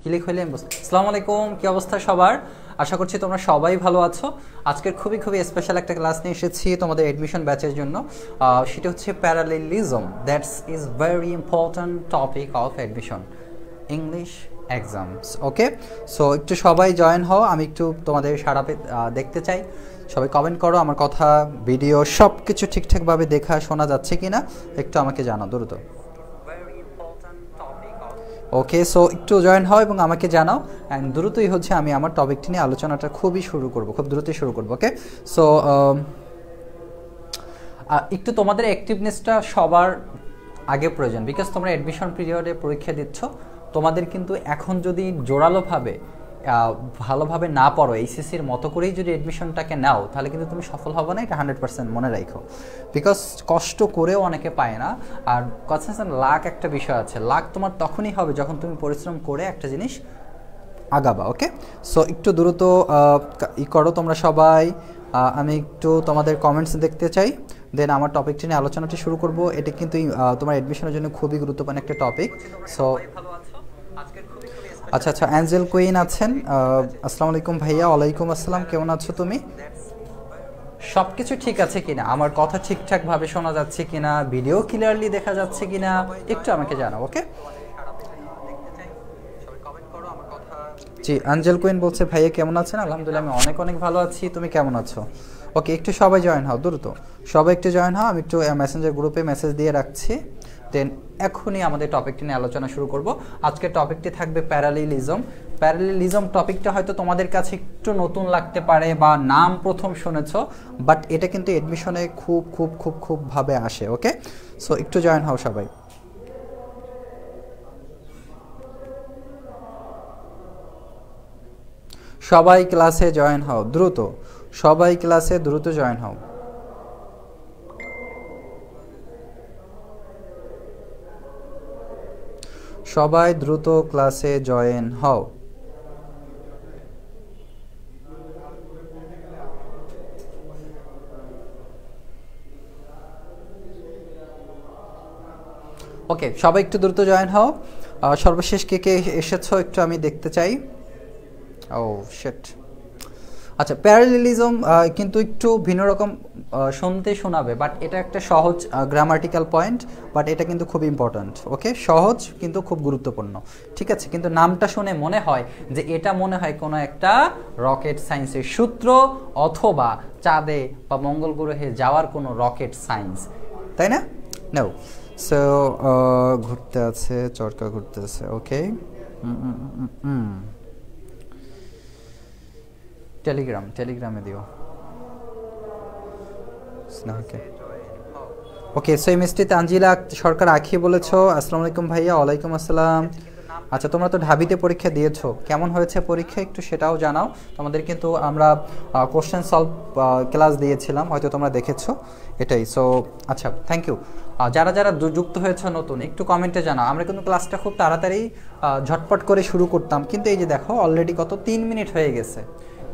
Click হইলে আসসালামু আলাইকুম, কি অবস্থা সবার? আশা করছি তোমরা সবাই ভালো আছো। আজকের খুবই স্পেশাল একটা ক্লাস নিয়ে এসেছি তোমাদের এডমিশন ব্যাচের জন্য। সেটা হচ্ছে parallelism. That's is very important topic of admission English exams. Okay, so একটু সবাই জয়েন হও, আমি একটু তোমাদের সারা দেখতে চাই। সবাই কমেন্ট করো, আমার কথা ভিডিও সব কিছু ঠিকঠাকভাবে দেখা শোনা যাচ্ছে কিনা একটু আমাকে জানাও দ্রুত। ওকে, সো একটু জয়েন হও এবং আমাকে জানাও, অ্যান্ড দ্রুতই হচ্ছে আমি আমার টপিকটি নিয়ে আলোচনাটা খুব দ্রুতই শুরু করবো। ওকে, সো একটু তোমাদের অ্যাক্টিভনেসটা সবার আগে প্রয়োজন, বিকজ তোমরা অ্যাডমিশন পিরিয়ডে পরীক্ষা দিচ্ছ। তোমাদের কিন্তু এখন যদি জোরালোভাবে ভালোভাবে না পড়ো, এইচএসসির মতো করেই যদি অ্যাডমিশনটাকে নাও, তাহলে কিন্তু তুমি সফল হবে না, এটা 100% মনে রাখো। বিকজ কষ্ট করেও অনেকে পায় না। আর কনসেশন লাক একটা বিষয় আছে, লাক তোমার তখনই হবে যখন তুমি পরিশ্রম করে একটা জিনিস আগাবা। ওকে, সো একটু দ্রুত করো তোমরা সবাই। আমি একটু তোমাদের কমেন্টস দেখতে চাই, দেন আমার টপিকটি নিয়ে আলোচনাটি শুরু করব। এটি কিন্তু তোমার অ্যাডমিশনের জন্য খুবই গুরুত্বপূর্ণ একটা টপিক। সো আচ্ছা, অ্যাঞ্জেল কুইন আছেন। আসসালামু আলাইকুম ভাইয়া। ওয়ালাইকুম আসসালাম, কেমন আছো তুমি? সব কিছু ঠিক আছে কিনা, আমার কথা ঠিকঠাকভাবে শোনা যাচ্ছে কিনা, ভিডিও ক্লিয়ারলি দেখা যাচ্ছে কিনা একটু আমাকে জানাও। ওকে, জি, অ্যাঞ্জেল কুইন বলছে ভাইয়া কেমন আছেন? আলহামদুলিল্লাহ আমি অনেক ভালো আছি, তুমি কেমন আছো? ওকে, একটু সবাই জয়েন হও দ্রুত, সবাই একটু জয়েন হও। আমি একটু মেসেঞ্জার গ্রুপে মেসেজ দিয়ে রাখছি, দেন এখনই আমাদের টপিকটি নিয়ে আলোচনা শুরু করব। আজকের টপিকটি থাকবে প্যারালেলিজম। প্যারালেলিজম টপিকটা হয়তো তোমাদের কাছে একটু নতুন লাগতে পারে বা নাম প্রথম শুনেছো, বাট এটা কিন্তু এডমিশনে খুব ভাবে আসে। ওকে, সো একটু জয়েন হও সবাই। সবাই ক্লাসে জয়েন হও দ্রুত, সবাই ক্লাসে দ্রুত জয়েন হও। সবাই দ্রুত ক্লাসে জয়েন হও। ওকে, সবাই একটু দ্রুত জয়েন হও। সর্বশেষ কে এসেছো একটু আমি দেখতে চাই। ও শিট, আচ্ছা, প্যারালেলিজম কিন্তু একটু ভিন্ন রকম শুনতে শোনাবে, বাট এটা একটা সহজ গ্রামাটিক্যাল পয়েন্ট, বাট এটা কিন্তু খুব ইম্পর্ট্যান্ট। ওকে, সহজ কিন্তু খুব গুরুত্বপূর্ণ, ঠিক আছে? কিন্তু নামটা শুনে মনে হয় যে এটা মনে হয় কোনো একটা রকেট সায়েন্সের সূত্র, অথবা চাঁদে বা মঙ্গল গ্রহে যাওয়ার কোনো রকেট সায়েন্স, তাই না? নাও, সো ঘুরতে আছে, চরকা ঘুরতে আছে। ওকে, টেলিগ্রামে দিও। ওকে, সো এই মিষ্টি তানজিলা সরকার আঁখি বলেছো। আসসালামু আলাইকুম ভাইয়া। ওয়ালাইকুম আসসালাম। আচ্ছা, তোমরা তো ঢাবিতে পরীক্ষা দিয়েছো, কেমন হয়েছে পরীক্ষা একটু সেটাও জানাও। তোমাদের কিন্তু আমরা কোশ্চেন সলভ ক্লাস দিয়েছিলাম, হয়তো তোমরা দেখেছো, এটাই। সো আচ্ছা, থ্যাংক ইউ। যারা যুক্ত হয়েছে নতুন, একটু কমেন্টে জানাও। আমরা কিন্তু ক্লাসটা খুব তাড়াতাড়ি ঝটপট করে শুরু করতাম, কিন্তু এই যে দেখো অলরেডি কত 3 মিনিট হয়ে গেছে,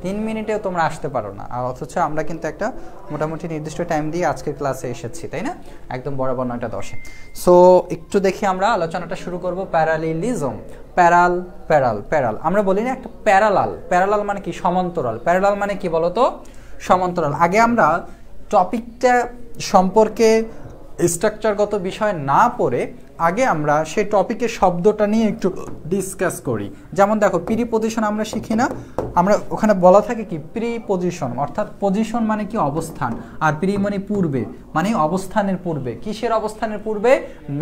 3 মিনিটেও তোমরা আসতে পারো না। আর অথচ আমরা কিন্তু একটা মোটামুটি নির্দিষ্ট টাইম দিয়ে আজকের ক্লাসে এসেছি, তাই না? একদম বরাবর 9:10। সো একটু দেখি আমরা আলোচনাটা শুরু করব। প্যারালেলিজম, প্যারাল আমরা বলি না একটা প্যারালাল মানে কি? সমান্তরাল। প্যারালাল মানে কি বলো তো? সমান্তরাল। আগে আমরা টপিকটা সম্পর্কে স্ট্রাকচারগত বিষয় না পড়ে আগে আমরা সেই টপিকের শব্দটা নিয়ে একটু ডিসকাস করি। যেমন দেখো, প্রিপজিশন আমরা শিখি না, আমরা ওখানে বলা থাকে কি প্রিপজিশন, অর্থাৎ পজিশন মানে কি? অবস্থান, আর প্রি মানে পূর্বে, মানে অবস্থানের পূর্বে। কিসের অবস্থানের পূর্বে?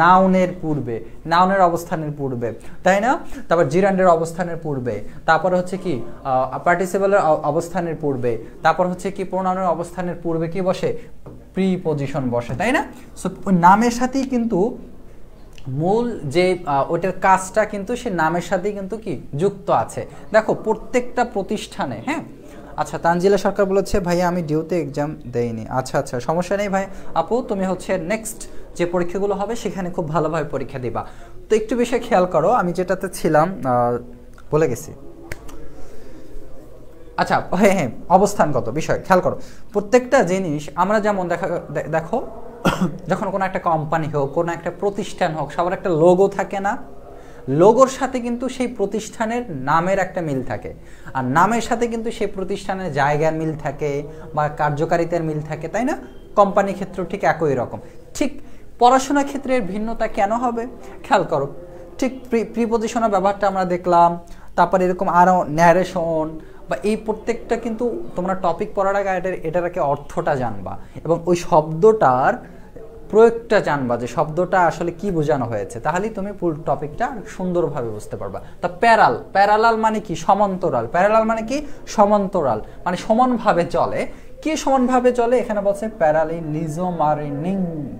নাউনের পূর্বে, নাউনের অবস্থানের পূর্বে, তাই না? তারপর জিরান্ডের অবস্থানের পূর্বে, তারপর হচ্ছে কি পার্টিসিপলের অবস্থানের পূর্বে, তারপর হচ্ছে কি প্রোনাউনের অবস্থানের পূর্বে কি বসে? প্রিপজিশন বসে, তাই না? সো ওই নামের সাথেই কিন্তু মূল যে ওইটার কাজটা কিন্তু সে নামের সাথেই কিন্তু কি যুক্ত আছে। দেখো প্রত্যেকটা প্রতিষ্ঠানে, হ্যাঁ। আচ্ছা, তানজিলা সরকার বলেছে ভাইয়া আমি ডিউতে এক্সাম দেইনি। আচ্ছা, সমস্যা নেই ভাই আপু, তুমি হচ্ছে নেক্সট যে পরীক্ষাগুলো হবে সেখানে খুব ভালোভাবে পরীক্ষা দিবা। তো একটু বিষয় খেয়াল করো, আমি যেটাতে ছিলাম বলে গেছি। আচ্ছা, হ্যাঁ, অবস্থানগত বিষয় খেয়াল করো। প্রত্যেকটা জিনিস আমরা যেমন দেখো যখন কোনো একটা কোম্পানি হোক, কোনো একটা প্রতিষ্ঠান হোক, সবার একটা লোগো থাকে না? লোগোর সাথে কিন্তু সেই প্রতিষ্ঠানের নামের একটা মিল থাকে, আর নামের সাথে কিন্তু সেই প্রতিষ্ঠানের জায়গার মিল থাকে বা কার্যকারিতার মিল থাকে, তাই না? কোম্পানি ক্ষেত্রেও ঠিক একই রকম। ঠিক পড়াশোনার ক্ষেত্রে ভিন্নতা কেন হবে খেয়াল করো। ঠিক প্রিপজিশনাল ব্যবহারটা আমরা দেখলাম, তারপর এরকম আরও ন্যারেশন বা এই প্রত্যেকটা কিন্তু তোমরা টপিক পড়ার আগে এটার আগে অর্থটা জানবা এবং ওই শব্দটার প্রয়োগটা জানবা যে শব্দটা আসলে কি বোঝানো হয়েছে, তাহলেই তুমি ফুল টপিকটা সুন্দরভাবে বুঝতে পারবা। তা প্যারালাল মানে কি? সমান্তরাল। প্যারালাল মানে কি? সমান্তরাল, মানে সমানভাবে চলে। কি সমানভাবে চলে? এখানে বলছে প্যারালিলিজম আর নিঞ্জ,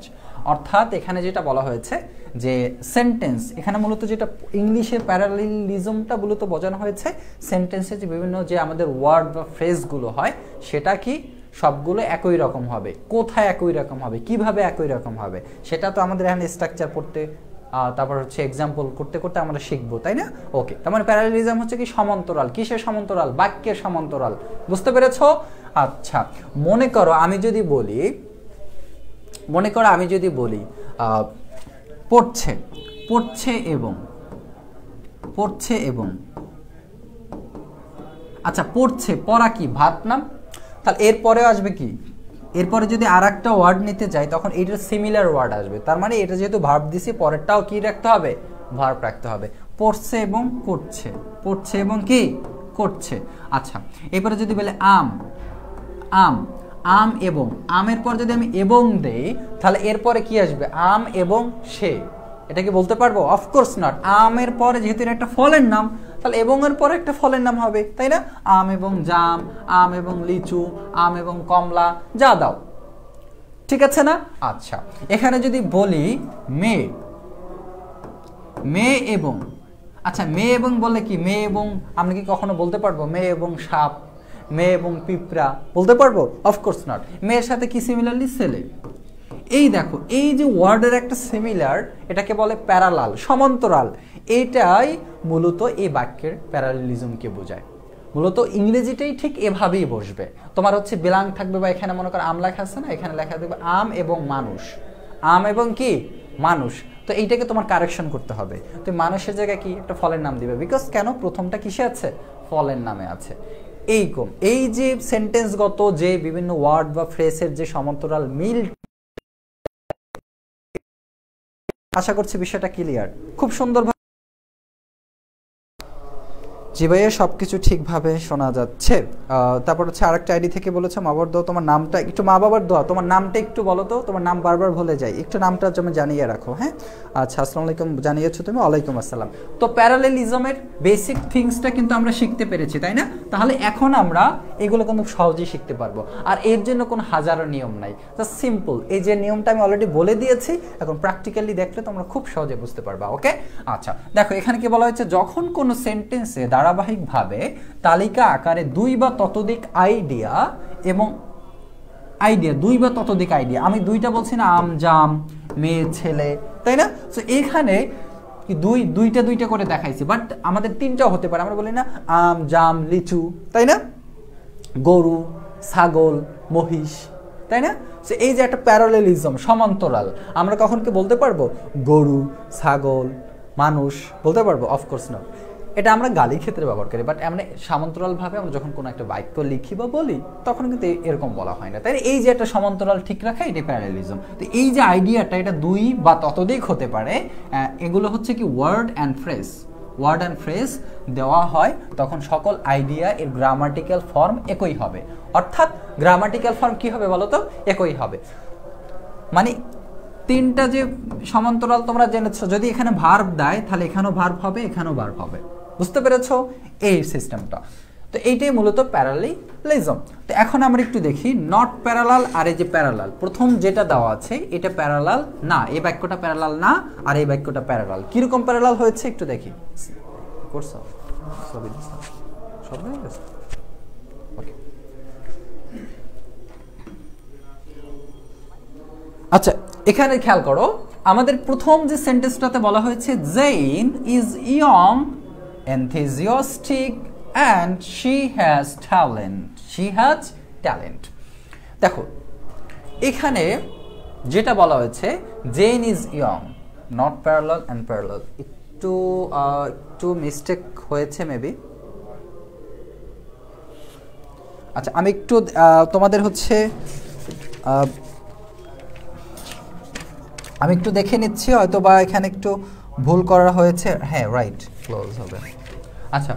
অর্থাৎ এখানে যেটা বলা হয়েছে যে সেন্টেন্স, এখানে মূলত যেটা ইংলিশের প্যারালিলিজমটা মূলত বোঝানো হয়েছে সেন্টেন্সে যে বিভিন্ন যে আমাদের ওয়ার্ড বা ফ্রেজগুলো হয় সেটা কি সবগুলো একই রকম হবে। কোথায় একই রকম হবে, কিভাবে একই রকম হবে, সেটা তো আমাদের এখানে স্ট্রাকচার পড়তে তারপর হচ্ছে এক্সাম্পল করতে করতে আমরা শিখবো, তাই না? ওকে, তার মানে প্যারালিলিজম হচ্ছে কি? সমান্তরাল। কিসের সমান্তরাল? বাক্যের সমান্তরাল। বুঝতে পেরেছো? আচ্ছা, মনে করো আমি যদি বলি পড়ছে এবং আচ্ছা, পড়া কি ভার্ব নাম? তাহলে এরপরেও আসবে কি? এরপরে যদি আর একটা ওয়ার্ড নিতে যাই তখন এটার সিমিলার ওয়ার্ড আসবে। তার মানে এটা যেহেতু ভার্ব দিছি, পরেরটাও কি রাখতে হবে? ভার্ব রাখতে হবে। পড়ছে এবং কি করছে। আচ্ছা, এরপরে যদি বলে আম এবং, আমের পর যদি আমি এবং দেই তাহলে এরপরে কি আসবে? আম এবং সে। এটা কি বলতে পারবো? Of course not. আমের পরে যেহেতু এটা একটা ফলের নাম, তাহলে এবং এর পরে একটা ফলের নাম হবে, তাই না? আম এবং জাম, আম এবং লিচু, আম এবং কমলা, যা দাও। ঠিক আছে না? আচ্ছা, এখানে যদি বলি মেয়ে এবং, আচ্ছা মেয়ে এবং বললে কি? মেয়ে এবং আমরা কি কখনো বলতে পারবো মেয়ে এবং সাপ, মেয়ে এবং পিঁপড়া বলতে পারবো? Of course not. মেয়ের সাথে কি সিমিলারলি? ছেলে। এই দেখো, এই যে ওয়ার্ডের একটা সিমিলার, এটাকে বলে প্যারালাল, সমান্তরাল। এটাই মূলত এই বাক্যের প্যারালিলিজমকে বোঝায়। মূলত ইংরেজিটাই ঠিক এভাবেই বসবে। তোমার হচ্ছে বিলাং থাকবে, বা এখানে মনে করো আম লেখা আছে না, এখানে লেখা থাকবে আম এবং মানুষ, আম এবং কি মানুষ। তো এইটাকে তোমার কারেকশন করতে হবে। তুমি মানুষের জায়গায় কি একটা ফলের নাম দিবে, বিকজ কেন? প্রথমটা কিসে আছে? ফলের নামে আছে। এই যে সেন্টেন্সগত যে বিভিন্ন ওয়ার্ড বা ফ্রেজের যে সমান্তরাল মিল, আশা করছি বিষয়টা ক্লিয়ার। খুব সুন্দর। জি ভাইয়া, সবকিছু ঠিকভাবে শোনা যাচ্ছে। তারপর হচ্ছে আরেকটা আইডি থেকে বলেছে মা বাবার দোয়া, তোমার নামটা একটু, মা বাবার দোয়া তোমার নামটা একটু বলো তো, তোমার নাম বারবার ভুলে যাই, একটু নামটা তুমি জানিয়ে রাখো। হ্যাঁ, আচ্ছা, আসসালামু আলাইকুম জানিয়েছো তুমি। ওয়ালাইকুম আসসালাম। তো প্যারালেলিজমের বেসিক থিংসটা কিন্তু আমরা শিখতে পেরেছি, তাই না? তাহলে এখন আমরা এগুলো কিন্তু সহজেই শিখতে পারবো, আর এর জন্য কোনো হাজারো নিয়ম নাই, জাস্ট সিম্পল। এই যে নিয়মটা আমি অলরেডি বলে দিয়েছি, এখন প্র্যাকটিক্যালি দেখলে তোমরা খুব সহজে বুঝতে পারবা। ওকে, আচ্ছা দেখো, এখানে কি বলা হয়েছে? যখন কোনো সেন্টেন্সে ধারাবাহিকভাবে তালিকা আকারে দুই বা ততোধিক আইডিয়া, আমি দুইটা বলছি না, আম জাম মেয়ে ছেলে, তাই না? তো এখানে দুইটা করে দেখাইছি, বাট আমাদের তিনটাও হতে পারে। আমরা বলি না আম জাম লিচু, তাই না? গরু ছাগল মহিষ, তাই না? তো এই যে একটা প্যারালেলিজম, সমান্তরাল, আমরা কখন কি বলতে পারবো গরু ছাগল মানুষ বলতে পারবো? অফকোর্স না। এটা আমরা গালির ক্ষেত্রে ব্যবহার করি, বাট আমরা সমান্তরালভাবে আমরা যখন কোনো একটা বাক্য লিখি বা বলি তখন কিন্তু এরকম বলা হয় না, তাই এই যে একটা সমান্তরাল ঠিক রাখা, এটাই প্যারালেলিজম। তো এই যে আইডিয়াটা, এটা দুই বা ততোধিক হতে পারে। এগুলো হচ্ছে কি ওয়ার্ড অ্যান্ড ফ্রেজ দেওয়া হয়, তখন সকল আইডিয়া এর গ্রামাটিক্যাল ফর্ম একই হবে। অর্থাৎ গ্রামাটিক্যাল ফর্ম কি হবে বলো তো? একই হবে। মানে তিনটা যে সমান্তরাল তোমরা জেনেছো, যদি এখানে ভার্ব দেয় তাহলে এখানেও ভার্ব হবে, এখানেও ভার্ব হবে। বুঝতে পেরেছো এই সিস্টেমটা? তো এইটাই মূলত প্যারালেলিজম। তো এখন আমরা একটু দেখি নট প্যারালাল আর এই যে প্যারালাল। প্রথম যেটা দেওয়া আছে এটা প্যারালাল না, এই বাক্যটা প্যারালাল না, আর এই বাক্যটা প্যারালাল। কিরকম প্যারালাল হয়েছে একটু দেখি। করছো সব হয়ে গেছে? ওকে, আচ্ছা এখানে খেয়াল করো, আমাদের প্রথম যে সেন্টেন্সটাতে বলা হয়েছে Jane is young enthusiastic and she has talent। দেখো এখানে যেটা বলা হয়েছে Jane is young, not parallel and parallel, একটু একটু মিস্টেক হয়েছে মেবি। আচ্ছা আমি একটু তোমাদের হচ্ছে আমি একটু দেখে নিচ্ছি, হয়তো বা এখানে একটু ভুল করা হয়েছে। হ্যাঁ রাইট, ক্লোজ হবে। আচ্ছা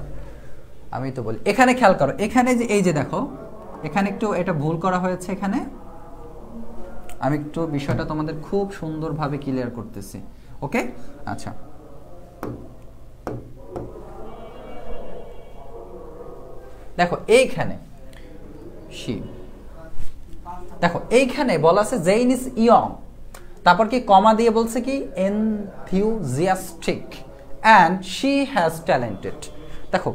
আমি তো বলি, এখানে খেয়াল করো, এখানে যে এই যে দেখো এখানে একটু এটা ভুল করা হয়েছে। এখানে আমি একটু বিষয়টা তোমাদের খুব সুন্দরভাবে ক্লিয়ার করতেছি। ওকে আচ্ছা দেখো এইখানে দেখো এইখানে বলা আছে জেইন ইজ ইয়ং, তারপর কি কমা দিয়ে বলছে কি enthusiastic and she has talented. দেখো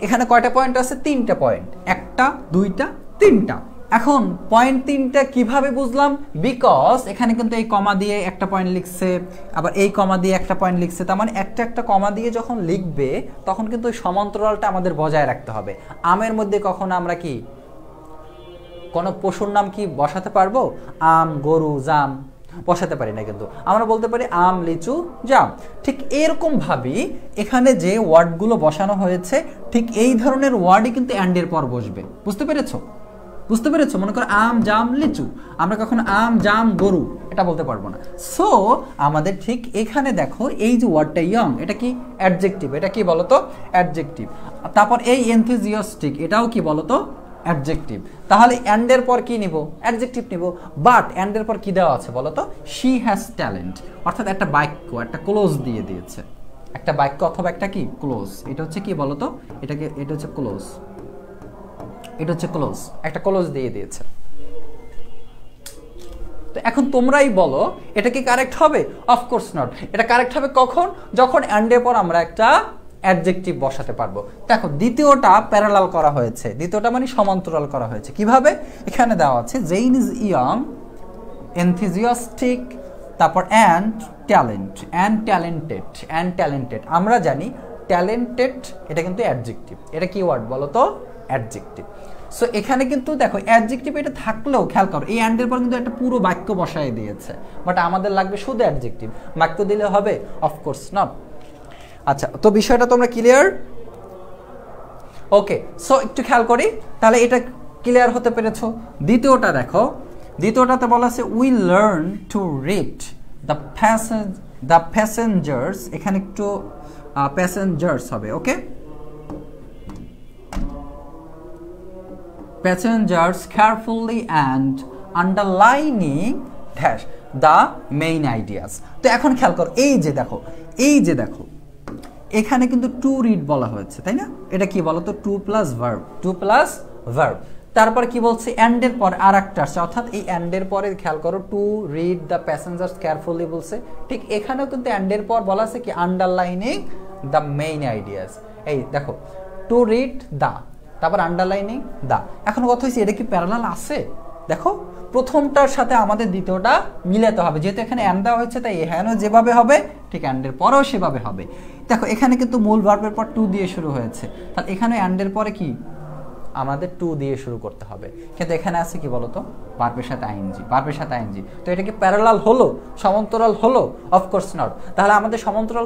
এখানে কয়টা পয়েন্ট আছে? 3টা পয়েন্ট, 1টা 2টা 3টা। এখন পয়েন্ট 3টা কিভাবে বুঝলাম? বিকজ এখানে কিন্তু এই কমা দিয়ে একটা পয়েন্ট লিখছে, আবার এই কমা দিয়ে একটা পয়েন্ট লিখছে। তার মানে একটা একটা কমা দিয়ে যখন লিখবে তখন কিন্তু ওই সমান্তরালটা আমাদের বজায় রাখতে হবে। আমের মধ্যে কখনো আমরা কি কোনো পশুর নাম কি বসাতে পারবো? আম, গরু, জাম বসাতে পারি না, কিন্তু আমরা বলতে পারি আম, লিচু, জাম। ঠিক এরকম ভাবেই এখানে যে ওয়ার্ডগুলো বসানো হয়েছে ঠিক এই ধরনের ওয়ার্ডই কিন্তু অ্যান্ডের পর বসবে। বুঝতে পেরেছো? বুঝতে পেরেছো? মনে করো আম, জাম, লিচু, আমরা কখনো আম, জাম, গরু এটা বলতে পারবো না। সো আমাদের ঠিক এখানে দেখো এই যে ওয়ার্ডটা ইয়ং, এটা কি অ্যাডজেক্টিভ। এটা কি বলতো? অ্যাডজেক্টিভ। তারপর এই এনথুজিয়াস্টিক, এটাও কি বলতো? অ্যাডজেক্টিভ। তাহলে অ্যান্ডের পর কি নিব? অ্যাডজেক্টিভ নিব। বাট অ্যান্ডের পর কি দেওয়া আছে বলতো? শি হ্যাজ ট্যালেন্ট, অর্থাৎ একটা বাক্য, একটা ক্লোজ দিয়ে দিয়েছে। একটা বাক্য অথবা একটা কি ক্লোজ, এটা হচ্ছে কি বলতো? এটাকে এটা হচ্ছে ক্লোজ, এটা হচ্ছে ক্লোজ, একটা ক্লোজ দিয়ে দিয়েছে। তো এখন তোমরাই বলো এটা কি কারেক্ট হবে? Of course not. এটা কারেক্ট হবে কখন? যখন অ্যান্ডের পর আমরা একটা অ্যাডজেক্টিভ বসাতে পারবো। দেখো দ্বিতীয়টা প্যারালাল করা হয়েছে, দ্বিতীয়টা মানে সমান্তরাল করা হয়েছে। কিভাবে? এখানে দেওয়া আছে জেইন ইজ ইয়ং, এনথুজিয়াস্টিক, তারপর and talent, and talented, and talented. আমরা জানি ট্যালেন্টেড এটা কিন্তু অ্যাডজেক্টিভ। এটা কি ওয়ার্ড বলো তো? অ্যাডজেক্টিভ। সো এখানে কিন্তু দেখো অ্যাডজেক্টিভ এটা থাকলেও খেয়াল করো এই অ্যান্ডের পর কিন্তু একটা পুরো বাক্য বসায় দিয়েছে, বাট আমাদের লাগবে শুধু অ্যাডজেক্টিভ। বাক্য দিলে হবে? Of course not. আচ্ছা তো বিষয়টা তোমরা ক্লিয়ার? ওকে সো একটু খেয়াল করি, তাহলে এটা ক্লিয়ার হতে পেরেছো। দ্বিতীয়টা দেখো, দ্বিতীয়টাতে বলা আছে we learn to read the passengers, এখানে একটু প্যাসেঞ্জার্স হবে। Okay passengers carefully and underlining dash the main ideas. তো এখন খেয়াল করো এই যে দেখো, এই যে দেখো এখানে কিন্তু টু রিড বলা হয়েছে, তাই না? এটা কি বলতো? To plus verb, to plus verb. তারপর কি বলছে? অ্যান্ডের পর আর একটা আসছে, অর্থাৎ এই অ্যান্ডের পরে খেয়াল করো two read the passengers carefully বলছে। ঠিক এখানেও কিন্তু অ্যান্ডের পর বলা আছে কি আন্ডারলাইনিং দ্য মেইন আইডিয়াস। এই দেখো টু রিড দ্য, তারপর আন্ডারলাইনিং দ্য। এখন কথা হচ্ছে এটা কি প্যারালাল আছে? দেখো প্রথমটার সাথে আমাদের দ্বিতীয়টা মিলাতে হবে, যেহেতু এখানে অ্যান্ড দেওয়া হয়েছে তাই এখানেও যেভাবে হবে ঠিক অ্যান্ডের পরেও সেভাবে হবে। দেখো এখানে কিন্তু মূল ভার্বের পর টু দিয়ে শুরু হয়েছে, তাহলে এখানে অ্যান্ডের পরে কি আমাদের টু দিয়ে শুরু করতে হবে। কিন্তু এখানে আছে কি বলতো? ভার্বের সাথে আইএনজি, ভার্বের সাথে আইএনজি। তো এটা কি প্যারালাল হলো? সমান্তরাল হলো? Of course not. তাহলে আমাদের সমান্তরাল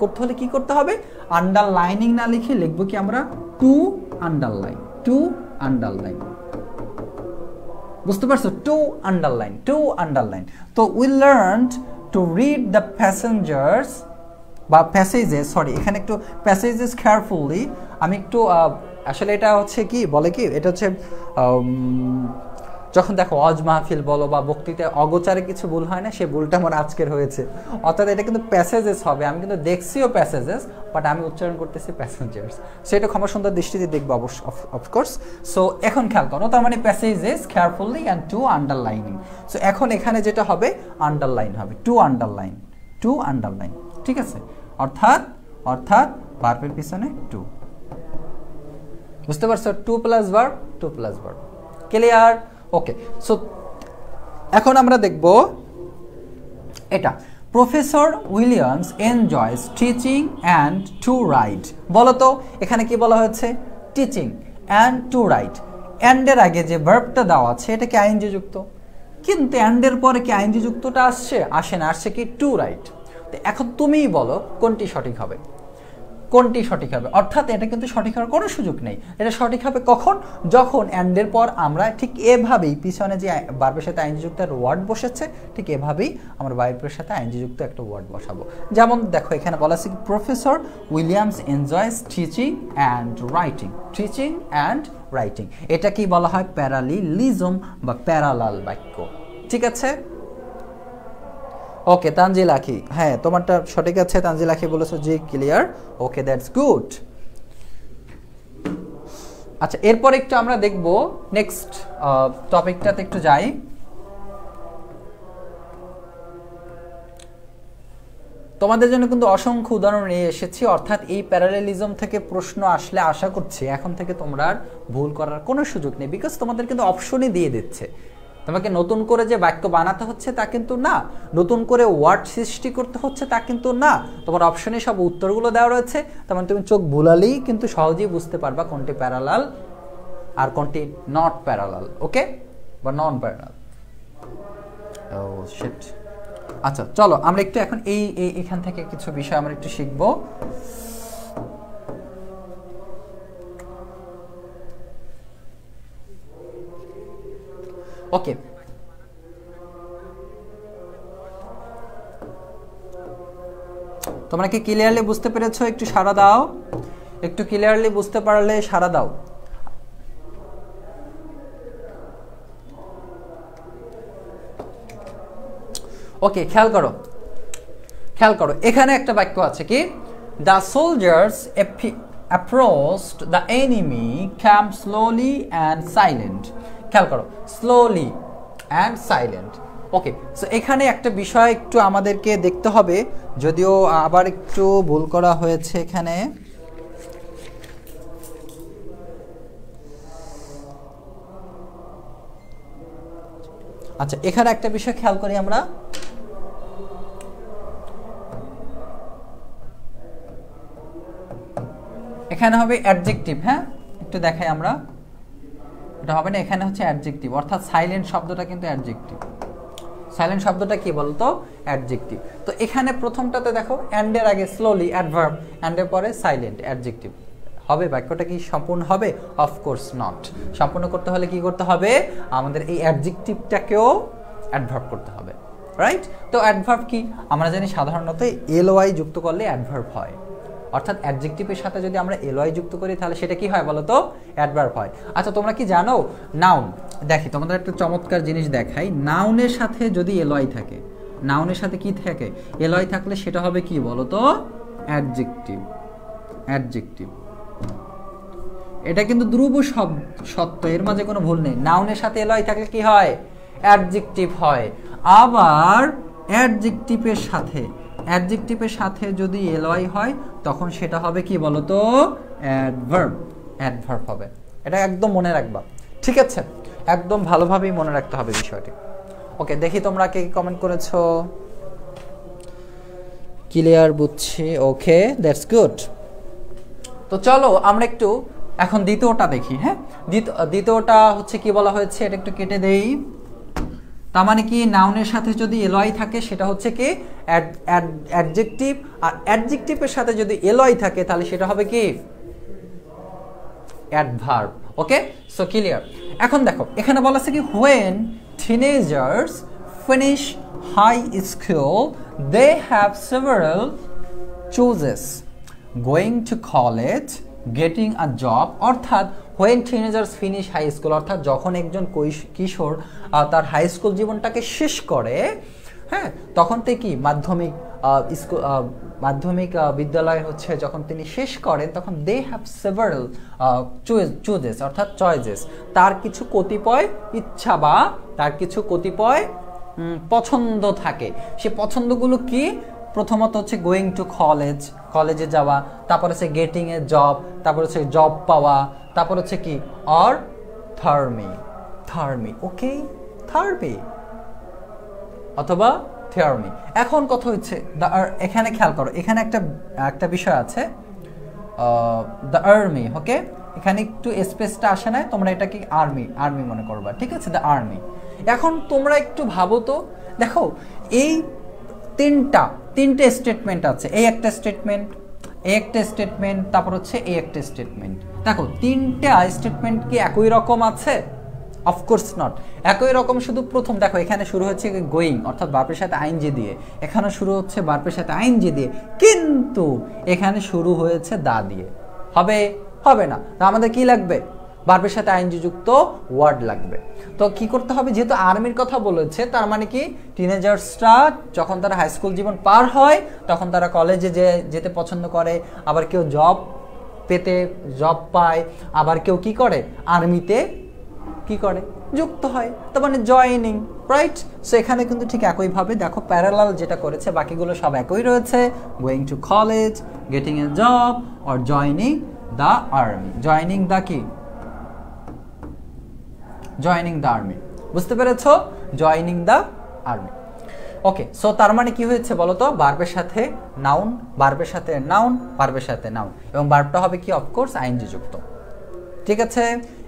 করতে হলে কি করতে হবে? আন্ডারলাইনিং না লিখে লিখবো কি আমরা? To underline, to underline. বুঝতে পারছো? To underline, to underline. তো we learned to read the passengers বা প্যাসেজেস, সরি এখানে একটু প্যাসেজেস কেয়ারফুলি। আমি একটু আসলে এটা হচ্ছে কি বলে কি, এটা হচ্ছে যখন দেখো ওয়াজ মাহফিল বলো বা বক্তৃতায় অগোচারে কিছু ভুল হয় না, সে ভুলটা আমার আজকের হয়েছে। অর্থাৎ এটা কিন্তু প্যাসেজেস হবে, আমি কিন্তু দেখছিও প্যাসেজেস, বাট আমি উচ্চারণ করতেছি প্যাসেঞ্জার্স। সেটা ক্ষমা সুন্দর দৃষ্টিতে দেখবো অফকোর্স। সো এখন খেয়াল করো, তার মানে passages carefully and to underlining. So এখন এখানে যেটা হবে আন্ডারলাইন হবে, টু আন্ডারলাইন, টু আন্ডারলাইন। ঠিক আছে? অর্থাৎ অর্থাৎ ভার্বের পিছনে টু। বুঝতে পারছো? To plus verb, to plus verb. Clear? Okay so এখন আমরা দেখব এটা professor Williams enjoys teaching and to write. বলো তো এখানে কি বলা হয়েছে? Teaching and to write. অ্যান্ডের আগে যে ভার্বটা দেওয়া আছে এটা কি আইএনজি যুক্ত, কিন্তু অ্যান্ডের পরে কি আইএনজি যুক্তটা আসছে? আসে না, আসছে কি টু রাইট। এখন তুমিই বলো কোনটি সঠিক হবে, কোনটি সঠিক হবে। অর্থাৎ এটা কিন্তু সঠিক হওয়ার কোনো সুযোগ নেই। এটা সঠিক হবে কখন, যখন অ্যান্ডের পর আমরা ঠিক এভাবেই পিছনে যে ভার্বের সাথে আইনজি যুক্ত একটা ওয়ার্ড বসেছে ঠিক এভাবেই আমরা ভার্বের সাথে আইনজি যুক্ত একটা ওয়ার্ড বসাবো। যেমন দেখো এখানে বলা আছে professor Williams enjoys teaching and writing, teaching and writing. এটা কি বলা হয় প্যারালিলিজম বা প্যারালাল বাক্য। ঠিক আছে, ওকে তানজিল আখি, হ্যাঁ তোমারটা সঠিক আছে। তানজিল আখি বলেছো জি ক্লিয়ার, ওকে দ্যাটস গুড। আচ্ছা এরপর একটু আমরা দেখব নেক্সট টপিকটাতে একটু যাই। তোমাদের জন্য কিন্তু অসংখ্য উদাহরণ নিয়ে এসেছি, অর্থাৎ এই প্যারালেলিজম থেকে প্রশ্ন আসলে আশা করছি এখন থেকে তোমরা আর ভুল করার কোনো সুযোগ নেই, বিকজ তোমাদের কিন্তু অপশনই দিয়ে দিচ্ছে। তোমাকে নতুন করে যে বাক্য বানাতে হচ্ছে তা কিন্তু না, নতুন করে ওয়ার্ড সৃষ্টি করতে হচ্ছে তা কিন্তু না, তোমার অপশনে সব উত্তরগুলো দেওয়া রয়েছে। তার মানে তুমি চোখ বুলালেই কিন্তু সহজেই বুঝতে পারবা কোনটি প্যারালাল আর কোনটি নট প্যারালাল, ওকে, বা নন প্যারালাল। ও শিট। আচ্ছা চলো আমরা একটু এখন এখান থেকে কিছু বিষয় আমরা একটু শিখবো। ওকে, তোমরা কি ক্লিয়ারলি বুঝতে পেরেছো? একটু সাড়া দাও, একটু ক্লিয়ারলি বুঝতে পারলে সাড়া দাও। ওকে খেয়াল করো, খেয়াল করো এখানে একটা বাক্য আছে কি, the soldiers approached the enemy camp slowly and silent। খেয়াল করো slowly and silent। Okay, so এখানে একটা বিষয় একটু আমাদেরকে দেখতে হবে, যদিও আবার একটু ভুল করা হয়েছে এখানে। আচ্ছা এখানে একটা বিষয় খেয়াল করি আমরা, এখানে হবে অ্যাডজেক্টিভ। হ্যাঁ একটু দেখাই আমরা, এটা হবে না, এখানে হচ্ছে অ্যাডজেক্টিভ, অর্থাৎ সাইলেন্ট শব্দটা কিন্তু অ্যাডজেক্টিভ। সাইলেন্ট শব্দটা কি বলতো? অ্যাডজেক্টিভ। তো এখানে প্রথমটাতে দেখো অ্যান্ডের আগে স্লোলি অ্যাডভার্ব, অ্যান্ডের পরে সাইলেন্ট অ্যাডজেক্টিভ হবে। বাক্যটা কি সম্পূর্ণ হবে? Of course not. সম্পূর্ণ করতে হলে কি করতে হবে? আমাদের এই অ্যাডজেক্টিভটাকেও অ্যাডভার্ব করতে হবে, রাইট? তো অ্যাডভার্ব কি আমরা জানি সাধারণত এলওয়াই যুক্ত করলে অ্যাডভার্ব হয়, অর্থাৎ অ্যাডজেক্টিভের সাথে যদি আমরা এলওয়াই যুক্ত করি তাহলে সেটা কি হয় বলো তো? অ্যাডভার্ব হয়। আচ্ছা তোমরা কি জানো নাউন, দেখি তোমাদের একটা চমৎকার জিনিস দেখাই, নাউনের সাথে যদি এলওয়াই থাকে, নাউনের সাথে কি থাকে? এলওয়াই থাকলে সেটা হবে কি বলো তো? অ্যাডজেক্টিভ। অ্যাডজেক্টিভ এটা কিন্তু ধ্রুব সত্য, এর মাঝে কোনো ভুল নেই। নাউনের সাথে এলওয়াই থাকলে কি হয়? অ্যাডজেক্টিভ হয়। আবার অ্যাডজেক্টিভের সাথে যদি এলওয়াই হয় তখন সেটা হবে কি বলতো? অ্যাডভার্ব। অ্যাডভার্ব হবে। এটা একদম মনে রাখবা, ঠিক আছে? একদম ভালোভাবেই মনে রাখতে হবে বিষয়টি। ওকে দেখি তোমরা কে কমেন্ট করেছো। ক্লিয়ার, বুঝছি, ওকে দ্যাটস গুড। তো চলো আমরা একটু এখন দ্বিতীয়টা দেখি। হ্যাঁ দ্বিতীয়টা হচ্ছে কি বলা হয়েছে, এটা একটু কেটে দেই। তার মানে কি নাউনের সাথে যদি এলওয়াই থাকে সেটা হচ্ছে কি অ্যাডজেক্টিভ, আর অ্যাডজেক্টিভের সাথে যদি এলওয়াই থাকে তাহলে সেটা হবে কি? অ্যাডভার্ব। Okay so clear. এখন দেখো এখানে বলা আছে কি when teenagers finish high school they have several choices, going to college, getting a job। অর্থাৎ when teenagers finish high school অর্থাৎ যখন একজন কিশোর তার হাই স্কুল জীবনটাকে শেষ করে, হ্যাঁ তখন থেকে কি মাধ্যমিক বিদ্যালয় হচ্ছে যখন তিনি শেষ করেন তখন দে হ্যাভ সেভারাল চুজেস অর্থাৎ চয়েসেস, তার কিছু কতিপয় ইচ্ছা বা তার কিছু কতিপয় পছন্দ থাকে। সে পছন্দগুলো কি? প্রথমত হচ্ছে গোয়িং টু কলেজ, কলেজে যাওয়া, তারপর হচ্ছে গেটিং এ জব, তারপর হচ্ছে জব পাওয়া, তারপর হচ্ছে কি অর থার্মি, ওকে থার্মি অথবা থিওরি। এখন কথা হচ্ছে এখানে খেয়াল করো, এখানে একটা বিষয় আছে দ্য আর্মি। ওকে এখানে একটু স্পেসটা আসে না, তোমরা এটা কি আর্মি মনে করবা, ঠিক আছে? The army. এখন তোমরা একটু ভাবো তো, দেখো এই তিনটে স্টেটমেন্ট আছে, এই একটা স্টেটমেন্ট, এই একটা স্টেটমেন্ট, তারপর হচ্ছে এই একটা স্টেটমেন্ট। দেখো তিনটা স্টেটমেন্ট কি একই রকম আছে? Of course not. একই রকম শুধু প্রথম, দেখো এখানে শুরু হচ্ছে গোয়িং অর্থাৎ ভার্বের সাথে আইএনজি দিয়ে, এখানে শুরু হচ্ছে ভার্বের সাথে আইএনজি দিয়ে, কিন্তু এখানে শুরু হয়েছে দা দিয়ে। হবে? হবে না। তো আমাদের কি লাগবে? ভার্বের সাথে আইএনজি যুক্ত ওয়ার্ড লাগবে। তো কি করতে হবে, যেহেতু আর্মির কথা বলেছে, তার মানে কি টিনেজার্সরা যখন তারা হাই স্কুল জীবন পার হয় তখন তারা কলেজে যেতে পছন্দ করে, আবার কেউ জব পায়, আবার কেউ কি করে আর্মিতে কি করে যুক্ত হয়, তার মানে জয়েনিং, রাইট? সো এখানে কিন্তু ঠিক একইভাবে দেখো প্যারালাল যেটা করেছে বাকিগুলো সব একই রয়েছে, going to college, getting a job or joining the army. Joining the কি? Joining the army. বুঝতে পেরেছো? Joining the army. Okay, so তার মানে কি হয়েছে বলো তো? ভার্বের সাথে নাউন, ভার্বের সাথে নাউন, ভার্বের সাথে নাউন, এবং ভার্বটা হবে কি অফকোর্স আইএনজি যুক্ত। ঠিক আছে,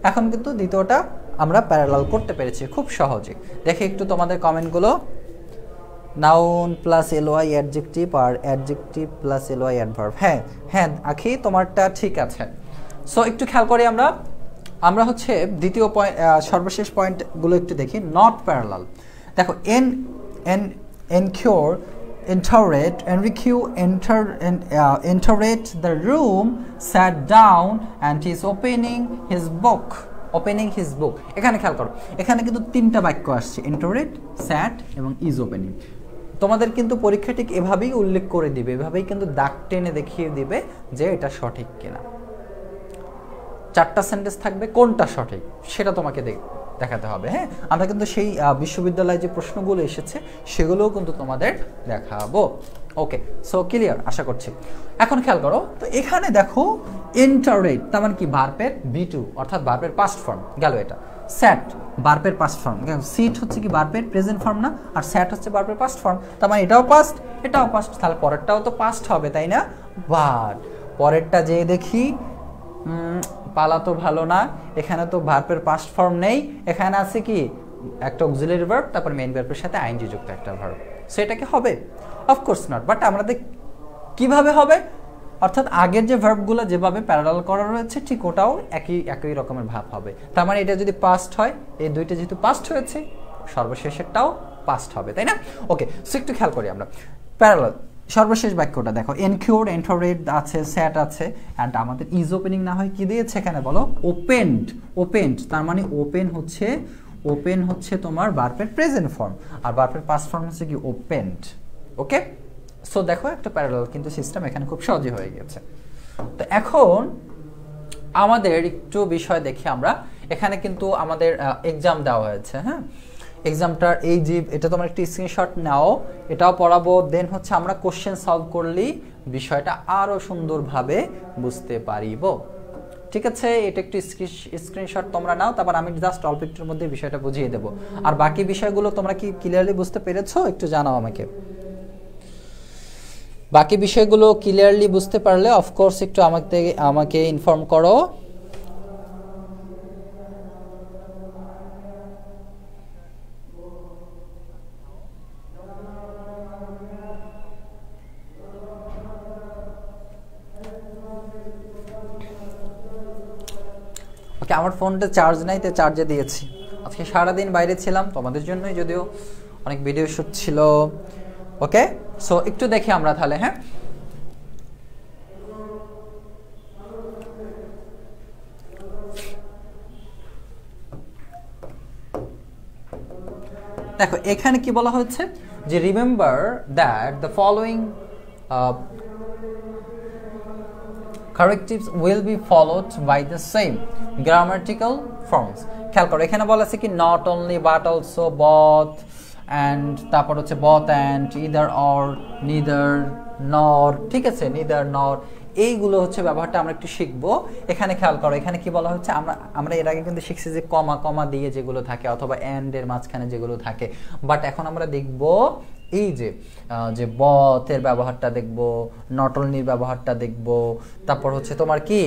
এখন কিন্তু দ্বিতীয়টা আমরা প্যারালাল করতে পেরেছি খুব সহজে। দেখে একটু তোমাদের কমেন্টগুলো। নাউন প্লাস এলওয়াই অ্যাডজেক্টিভ আর অ্যাডজেক্টিভ প্লাস এলওয়াই অ্যাডভার্ব। হ্যাঁ হ্যাঁ আখি, তোমারটা ঠিক আছে। সো একটু খেয়াল করি আমরা হচ্ছে দ্বিতীয় পয়েন্ট, সর্বশেষ পয়েন্টগুলো একটু দেখি। Not parallel. দেখো enterate the room, sat down and is opening his book. এখানে খেয়াল করো, এখানে কিন্তু তিনটা বাক্য আসছে, enterate, sat এবং is opening। তোমাদের কিন্তু পরীক্ষা ঠিক এভাবেই উল্লেখ করে দিবে, এভাবেই কিন্তু দাগ টেনে দেখিয়ে দিবে যে এটা সঠিক কিনা। চারটা সেন্টেন্স থাকবে, কোনটা সঠিক সেটা তোমাকে দেখাতে হবে। হ্যাঁ, আমরা কিন্তু সেই বিশ্ববিদ্যালয়ে যে প্রশ্নগুলো এসেছে সেগুলোও কিন্তু তোমাদের দেখাবো। ওকে, সো ক্লিয়ার আশা করছি। এখন খেয়াল করো, তো এখানে দেখো এন্টারেট তার মানে কি ভার্বের V2 অর্থাৎ ভার্বের পাস্ট ফর্ম গেল এটা। স্যাট ভার্বের পাস্ট ফর্ম, সিট হচ্ছে কি ভার্বের প্রেজেন্ট ফর্ম না, আর স্যাট হচ্ছে ভার্বের পাস্ট ফর্ম, তার মানে এটাও পাস্ট এটাও পাস্ট, তাহলে পরেরটাও তো পাস্ট হবে তাই না? বাট পরেরটা যে দেখি পালা তো ভালো না, এখানে তো ভার্বের পাস্ট ফর্ম নেই, এখানে আছে কি একটা অক্সিলারি ভার্ব, তারপর মেইন ভার্বের সাথে আইএনজি যুক্ত একটা ভার্ব। সো এটা কি হবে? Of course not. বাট আমাদের কিভাবে হবে, অর্থাৎ আগের যে ভার্বগুলো যেভাবে প্যারালাল করা রয়েছে ঠিক ওটাও একই রকমের ভাব হবে। তার মানে এটা যদি পাস্ট হয়, এই দুইটা যেহেতু পাস্ট হয়েছে সর্বশেষেরটাও পাস্ট হবে, তাই না? ওকে, সো একটু খেয়াল করি আমরা প্যারালাল। সর্বশেষ বাক্যটা দেখো, এনকিউরড, এন্টারেট আছে, স্যাট আছে, অ্যান্ড আমাদের ইজ ওপেনিং না হয় কি দিয়েছে এখানে বলো? ওপেন্ড। তার মানে ওপেন হচ্ছে তোমার ভার্বের প্রেজেন্ট ফর্ম, আর ভার্বের পাস্ট ফর্ম হচ্ছে কি ওপেন্ড। ওকে, সো দেখো একটা প্যারালাল কিন্তু সিস্টেম এখানে খুব সহজে হয়ে গেছে। তো এখন আমাদের একটু বিষয় দেখি আমরা। এখানে কিন্তু আমাদের এক্সাম দেওয়া হয়েছে। হ্যাঁ, এক্সামটার এই যে এটা তোমার একটি স্ক্রিনশট নাও, এটাও পড়াবো, দেন হচ্ছে আমরা কোশ্চেন সলভ করলেই বিষয়টা আরো সুন্দরভাবে বুঝতে পারিব। ঠিক আছে, এটা একটু স্ক্রিনশট তোমরা নাও, তারপর আমি জাস্ট অল্প একটুর মধ্যে বিষয়টা বুঝিয়ে দেবো। আর বাকি বিষয়গুলো তোমরা কি ক্লিয়ারলি বুঝতে পেরেছো? একটু জানাও আমাকে। বাকি বিষয়গুলো ক্লিয়ারলি বুঝতে পারলে অফকোর্স একটু আমাকে ইনফর্ম করো। ওকে, আমার ফোনটা চার্জ নাই, তাই চার্জে দিয়েছি। আজকে সারাদিন বাইরে ছিলাম, তোমাদের জন্যই যদিও অনেক ভিডিও শুট ছিল। ওকে, সো একটু দেখি আমরা তাহলে। হ্যাঁ, দেখো এখানে কি বলা হয়েছে যে remember that the following correctives will be followed by the same grammatical forms. খেয়াল করো, এখানে বলা আছে কি not only but also both, and তারপর হচ্ছে both and, either or, neither nor। ঠিক আছে, neither nor এইগুলো হচ্ছে ব্যবহারটা আমরা একটু শিখবো। এখানে খেয়াল করো, এখানে কি বলা হচ্ছে, আমরা এর আগে কিন্তু শিখছি যে কমা দিয়ে যেগুলো থাকে অথবা এন্ড এর মাঝখানে যেগুলো থাকে, বাট এখন আমরা দেখব এই যে বথের ব্যবহারটা দেখব, নট অনলির ব্যবহারটা দেখব, তারপর হচ্ছে তোমার কি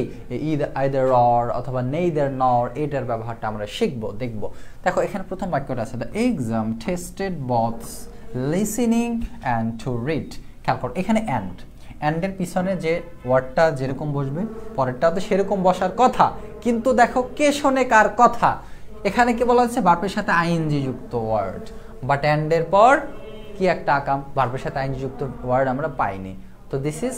আইদার অর অথবা নেইদার নর এটার ব্যবহারটা আমরা দেখব। দেখো এখানে প্রথম বাক্যটা আছে, the exam tested boths listening and to read. খেয়াল করো এখানে অ্যান্ডের পিছনে যে ওয়ার্ডটা যেরকম বসবে পরেরটাও তো সেরকম বসার কথা, কিন্তু দেখো কে শোনে কার কথা। এখানে কি বলা হচ্ছে ভার্বের সাথে আইএনজি যুক্ত ওয়ার্ড, বাট অ্যান্ডের পর কি একটা আকাম, ভার্বের সাথে আইএনজি যুক্ত ওয়ার্ড আমরা পাইনি। তো this is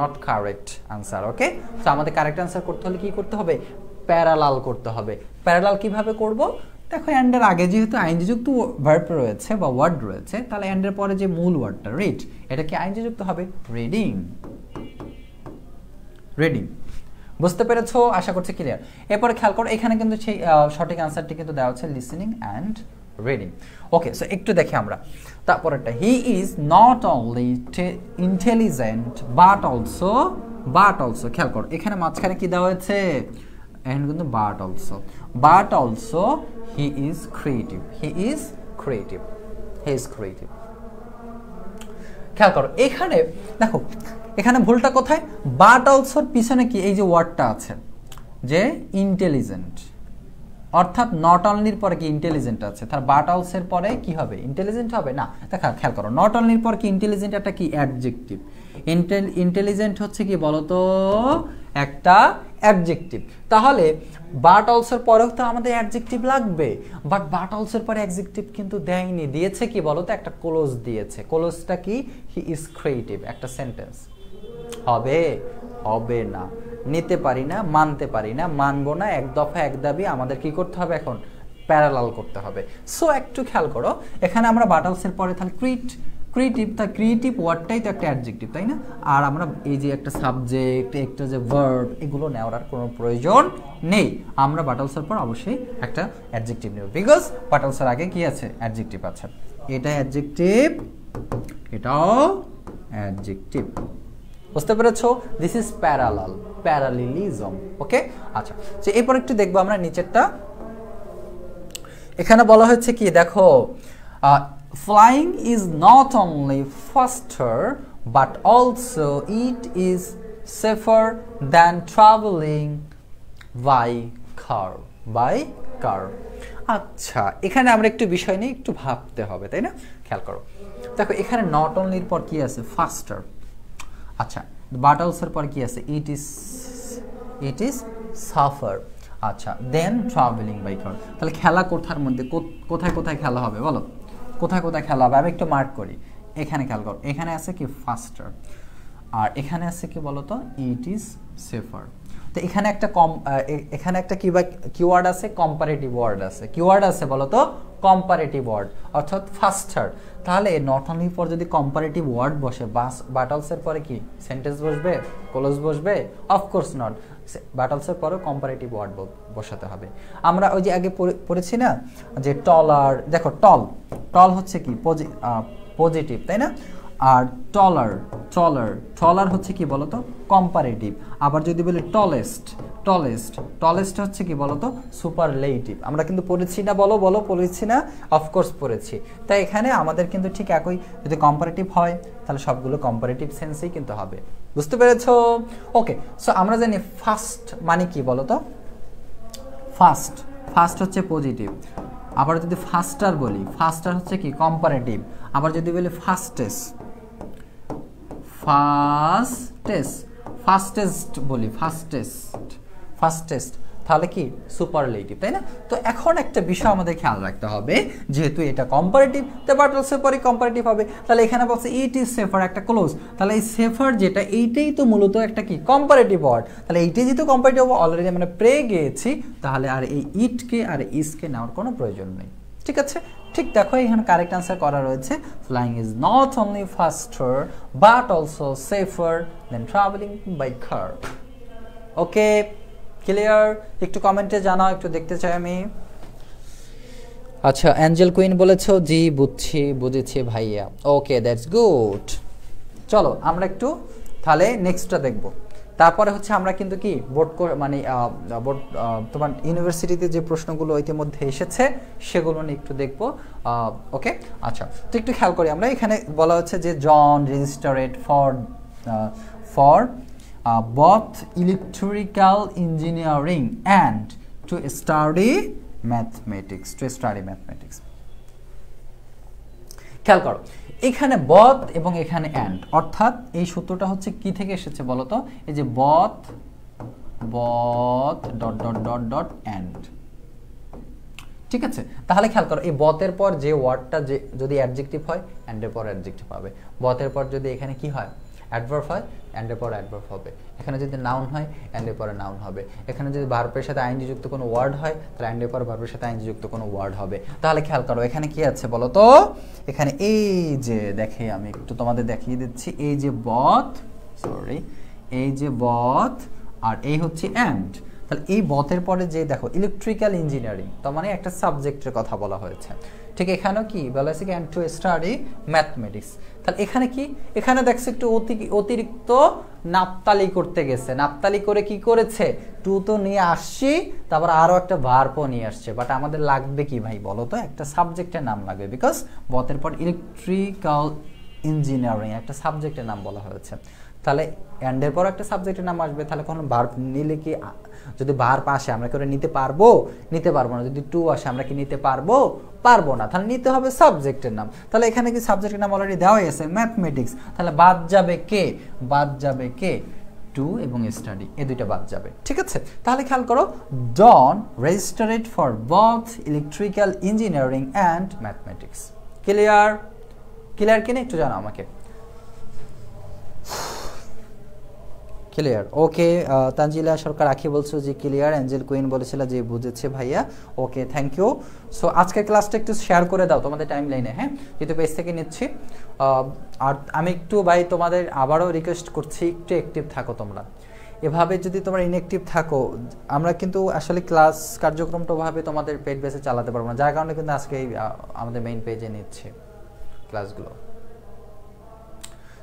not correct answer. Okay, তো আমাদের কারেক্ট আনসার করতে হলে কি করতে হবে, প্যারালাল করতে হবে। প্যারালাল কিভাবে করব, দেখো অ্যান্ডের আগে যেহেতু আইএনজি যুক্ত ভার্ব রয়েছে বা ওয়ার্ড রয়েছে, তাহলে অ্যান্ডের পরে যে মূল ওয়ার্ডটা রিড, এটা কি আইএনজি যুক্ত হবে, রিডিং। রিডিং, বুঝতে পেরেছো? আশা করছি ক্লিয়ার। এরপরে খেয়াল করো এখানে কিন্তু সেই সঠিক আনসারটি কিন্তু দেওয়া হচ্ছে listening and reading. Okay, so একটু দেখি আমরা তারপরেরটা, he is not only intelligent but also খেয়াল করো এখানে মাঝখানে কি দেওয়া হয়েছে, এখানে কিন্তু but also he is creative. খেয়াল করো এখানে দেখো এখানে ভুলটা কোথায়, বাট অলসোর পিছনে কি এই যে ওয়ার্ডটা আছে যে ইন্টেলিজেন্ট, অর্থাৎ নট অনলির পরে কি ইন্টেলিজেন্ট আছে, তার বাট অলসোর পরে কি হবে, ইন্টেলিজেন্ট হবে না। দেখা খেয়াল করো নট অনলির পর কি ইন্টেলিজেন্ট একটা কি অ্যাডজেক্টিভ, ইন্টেলিজেন্ট হচ্ছে কি বলতো একটা অ্যাডজেক্টিভ, তাহলে বাট অলসোর পরেও তো আমাদের অ্যাডজেক্টিভ লাগবে, বাট বাট অলসোর পরে অ্যাডজেক্টিভ কিন্তু দেয়নি, দিয়েছে কি বলতো একটা ক্লোজ দিয়েছে। ক্লোজটা কি, হি ইজ ক্রিয়েটিভ, একটা সেন্টেন্স হবে না, নিতে পারি না, মানতে পারি না, মানবো না, এক দফা এক দাবি, আমাদের কি করতে হবে এখন, প্যারালাল করতে হবে। সো একটু খেয়াল করো এখানে আমরা বাট অলসোর পরে তাহলে ক্রিয়েটিভ, তা ক্রিয়েটিভ ওয়ার্ডটাই তো একটা অ্যাডজেক্টিভ, তাই না? আর আমরা এই যে একটা সাবজেক্ট, একটা যে ভার্ব, এগুলো নেওয়ার আর কোনো প্রয়োজন নেই। আমরা বাট অলসোর পর অবশ্যই একটা অ্যাডজেক্টিভ নেব, বিকজ বাট অলসোর আগে কি আছে, অ্যাডজেক্টিভ আছে। এটা অ্যাডজেক্টিভ, এটাও অ্যাডজেক্টিভ। বুঝতে পেরেছো? This is প্যারালিলিজম। ওকে, আচ্ছা, তো এরপর একটু দেখবো আমরা নিচেরটা। এখানে বলা হয়েছে কি দেখো, flying is not only faster but also it is safer than traveling by car. আচ্ছা, এখানে আমরা একটু বিষয় নিয়ে একটু ভাবতে হবে, তাই না? খেয়াল করো দেখো এখানে নট অনলির পর কি আছে, ফাস্টার। আচ্ছা, বাট অলসোর পর কি আছে, ইট ইজ সাফার। আচ্ছা, দেন ট্রাভেলিং বাই কার। তাহলে খেলা কোথার মধ্যে, কোথায় কোথায় খেলা হবে বলো, কোথায় কোথায় খেলা হবে? আমি একটু মার্ক করি, এখানে খেয়াল করো, এখানে আছে কি ফাস্টার, আর এখানে আছে কি বলতো, ইট ইজ সেফার। তো এখানে একটা কিওয়ার্ড আছে, কম্পারেটিভ ওয়ার্ড আছে। কিওয়ার্ড আছে বলতো, কম্পারেটিভ ওয়ার্ড, অর্থাৎ ফাস্টার। তাহলে নট অনলি পর যদি কম্পারেটিভ ওয়ার্ড বসে, বাট অলসোর পরে কি সেন্টেন্স বসবে, ক্লোজ বসবে? অফকোর্স নট, বাট অলসোর পরে কম্পারেটিভ ওয়ার্ড বসাতে হবে। আমরা ওই যে আগে পড়েছি না যে দেখো টল হচ্ছে কি পজিটিভ, তাই না? আর টলার হচ্ছে কি বলতো, কম্পারেটিভ। আবার যদি বলি টলেস্ট হচ্ছে কি বলতো, সুপারলেটিভ। আমরা কিন্তু পড়েছি না, বলো পড়েছি না? অফকোর্স পড়েছি। তাই এখানে আমাদের কিন্তু ঠিক একই, যদি কম্পারেটিভ হয় তাহলে সবগুলো কম্পারেটিভ সেন্সেই কিন্তু হবে। বুঝতে পেরেছো? ওকে, সো আমরা জানি ফাস্ট মানে কি বলতো, ফাস্ট হচ্ছে পজিটিভ। আবার যদি ফাস্টার বলি, ফাস্টার হচ্ছে কি কম্পারেটিভ। আবার যদি বলি ফাস্টেস্ট বলি, ফাস্টেস্ট তাহলে কি সুপারলেটিভ, তাই না? তো এখন একটা বিষয় আমাদের খেয়াল রাখতে হবে, যেহেতু এটা কম্পারেটিভ, তো বাট অলসোর পরে কম্পারেটিভ হবে। তাহলে এখানে বলছে ইট ইজ সেফার, একটা ক্লোজ। তাহলে এই সেফার যেটা, এইটাই তো মূলত একটা কি কম্পারেটিভ ওয়ার্ড। তাহলে এইটাই যেহেতু কম্পারেটিভ অলরেডি আমরা পেয়ে গিয়েছি, তাহলে আর এই ইটকে আর ইসকে নেওয়ার কোনো প্রয়োজন নেই। ঠিক আছে? ঠিক দেখো এখানে কারেক্ট আনসার করা রয়েছে, flying is not only faster but also safer than travelling by car. Okay, clear? একটু কমেন্টে জানাও, একটু দেখতে চাই আমি। আচ্ছা, অ্যাঞ্জেল কুইন বলেছো জি বুঝেছি ভাইয়া। ওকে, দ্যাটস গুড। চলো আমরা একটু তাহলে নেক্সটটা দেখব। তারপরে হচ্ছে আমরা কিন্তু কি বোর্ড তোমার ইউনিভার্সিটিতে যে প্রশ্নগুলো ইতিমধ্যে এসেছে সেগুলো নিয়ে একটু দেখবো। ওকে, আচ্ছা, তো একটু খেয়াল করি আমরা। এখানে বলা হচ্ছে যে John registered for both electrical engineering and to study mathematics. খেয়াল করো এখানে বথ এবং এখানে অ্যান্ড, অর্থাৎ এই সূত্রটা হচ্ছে কি থেকে এসেছে বলো তো? এই যে both dot dot dot dot and, ঠিক আছে? তাহলে খেয়াল করো এই বথের পর যে ওয়ার্ডটা যে যদি অ্যাডজেক্টিভ হয় অ্যান্ডের পর অ্যাডজেক্টিভ হবে, বথের পর যদি এখানে কি হয় অ্যাডভার্ব হয় অ্যান্ডের পর অ্যাডভার্ব হবে, এখানে যদি নাউন হয় অ্যান্ডের পরে নাউন হবে, এখানে যদি ভার্বের সাথে আইএনজি যুক্ত কোনো ওয়ার্ড হয় তাহলে অ্যান্ডের পর ভার্বের সাথে আইএনজি যুক্ত কোনো ওয়ার্ড হবে। তাহলে খেয়াল করো এখানে কি আছে বলো তো? এখানে এই যে দেখে আমি একটু তোমাদের দেখিয়ে দিচ্ছি, এই যে বথ, সরি এই যে বথ আর এই হচ্ছে অ্যান্ড। তাহলে এই বথের পরে যে দেখো ইলেকট্রিক্যাল ইঞ্জিনিয়ারিং, তার মানে একটা সাবজেক্টের কথা বলা হয়েছে। ঠিক এখানেও কি বলা হয়েছে, অ্যান্ড টু স্টাডি ম্যাথমেটিক্স। তাহলে এখানে কি, এখানে দেখছো একটু অতিরিক্ত নাপতালি করতে গেছে, নাপতালি করে কি করেছে, টু তো নিয়ে আসছি, তারপর আরো একটা ভার্বও নিয়ে আসছে। বাট আমাদের লাগবে কি ভাই বলো তো? একটা সাবজেক্টের নাম লাগবে, বিকজ বথের পর ইলেকট্রিক্যাল ইঞ্জিনিয়ারিং একটা সাবজেক্টের নাম বলা হয়েছে। তাহলে অ্যান্ডের পর একটা সাবজেক্টের নাম আসবে, তাহলে কোনো ভার্ব নিলে কি, যদি ভার্ব আসে আমরা করে নিতে পারবো? নিতে পারবো না। যদি টু আসে আমরা কি নিতে পারবো? পারবো না। তাহলে নিতে হবে সাবজেক্টের নাম। তাহলে এখানে কি সাবজেক্টের নাম অলরেডি দেওয়াই আছে ম্যাথমেটিক্স, তাহলে বাদ যাবে কে? বাদ যাবে কে? টু এবং স্টাডি, এই দুইটা বাদ যাবে। ঠিক আছে, তাহলে খেয়াল করো Don registered for both electrical engineering and mathematics. Clear? Clear কিনা একটু জানাও আমাকে। ক্লিয়ার? ওকে, তানজিলা সরকার আখি বলছো যে ক্লিয়ার, অ্যাঞ্জেল কুইন বলেছিল যে বুঝেছে ভাইয়া। ওকে, থ্যাংক ইউ। সো আজকের ক্লাসটা একটু শেয়ার করে দাও তোমাদের টাইম লাইনে, হ্যাঁ, যেহেতু পেজ থেকে নিচ্ছি। আর আমি একটু ভাই তোমাদের আবারও রিকোয়েস্ট করছি একটু অ্যাক্টিভ থাকো তোমরা। এভাবে যদি তোমরা ইনঅ্যাক্টিভ থাকো আমরা কিন্তু আসলে ক্লাস কার্যক্রমটা ওভাবে তোমাদের পেড বেসে চালাতে পারবো না, যার কারণে কিন্তু আজকে আমাদের মেইন পেজে নিচ্ছে ক্লাসগুলো।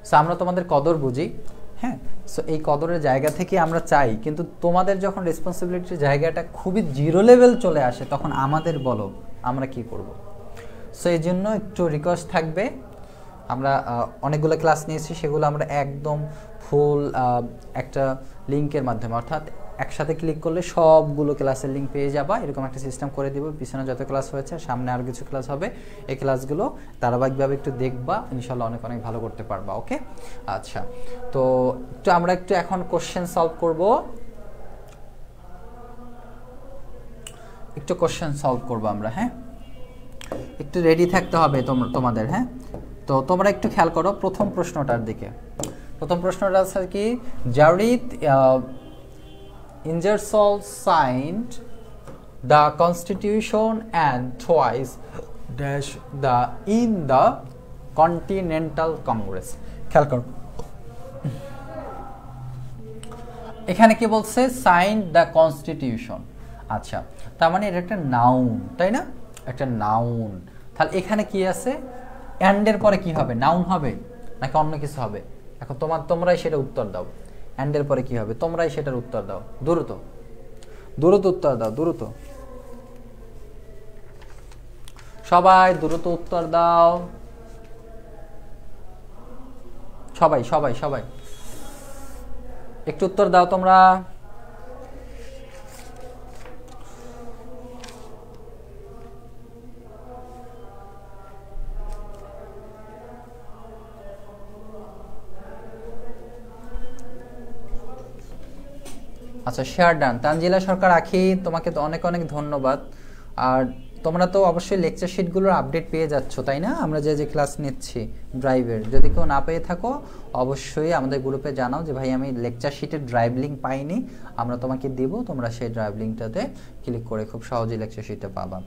সো আমরা তোমাদের কদর বুঝি, হ্যাঁ, সো এই কদরের জায়গা থেকে আমরা চাই, কিন্তু তোমাদের যখন রেসপন্সিবিলিটির জায়গাটা খুবই জিরো লেভেল চলে আসে তখন আমাদের বলো আমরা কি করব। সো এই জন্য একটু রিকোয়েস্ট থাকবে, আমরা অনেকগুলো ক্লাস নিয়েছি, সেগুলো আমরা একদম ফুল একটা লিঙ্কের মাধ্যমে, অর্থাৎ একসাথে ক্লিক করলে সবগুলো ক্লাসের লিঙ্ক পেয়ে যাবা, এরকম একটা সিস্টেম করে দিব। পিছনে যত ক্লাস হয়েছে সামনে আরও কিছু ক্লাস হবে, এই ক্লাসগুলো ধারাবাহিকভাবে একটু দেখবা, ইনশাল্লাহ অনেক অনেক ভালো করতে পারবা। ওকে, আচ্ছা, তো আমরা একটু এখন কোশ্চেন সলভ করব, একটু কোশ্চেন সলভ করবো আমরা, হ্যাঁ, একটু রেডি থাকতে হবে তোমাদের, হ্যাঁ। তো তোমরা একটু খেয়াল করো প্রথম প্রশ্নটার দিকে। প্রথম প্রশ্নটা আছে কি, জারিদ Ingersoll signed the Constitution and twice dash the in the Continental Congress. খেয়াল করো এখানে কি বলছে, সাইন্ড দ্য কনস্টিটিউশন। আচ্ছা, তার মানে এটা একটা নাউন, তাই না? একটা নাউন। তাহলে এখানে কি আছে, অ্যান্ডের পরে কি হবে, নাউন হবে নাকি অন্য কিছু হবে? এখন তোমরাই সেটা উত্তর দাও, অ্যান্ডের পরে কি হবে, তোমরাই সেটার উত্তর দাও, দ্রুত দ্রুত উত্তর দাও, দ্রুত সবাই দ্রুত উত্তর দাও, সবাই সবাই সবাই একটু উত্তর দাও তোমরা। আচ্ছা, শেয়ার ডান। তানজিলা সরকার আখি, তোমাকে তো অনেক অনেক ধন্যবাদ। আর তোমরা তো অবশ্যই লেকচার শিটগুলোর আপডেট পেয়ে যাচ্ছ, তাই না? আমরা যে যে ক্লাস নিচ্ছি ড্রাইভের, যদি কেউ না পেয়ে থাকো অবশ্যই আমাদের গ্রুপে জানাও যে ভাই আমি লেকচার শিটের ড্রাইভ লিঙ্ক পাইনি, আমরা তোমাকে দিব, তোমরা সেই ড্রাইভ লিঙ্কটাতে ক্লিক করে খুব সহজেই লেকচার শিটটা পাবা।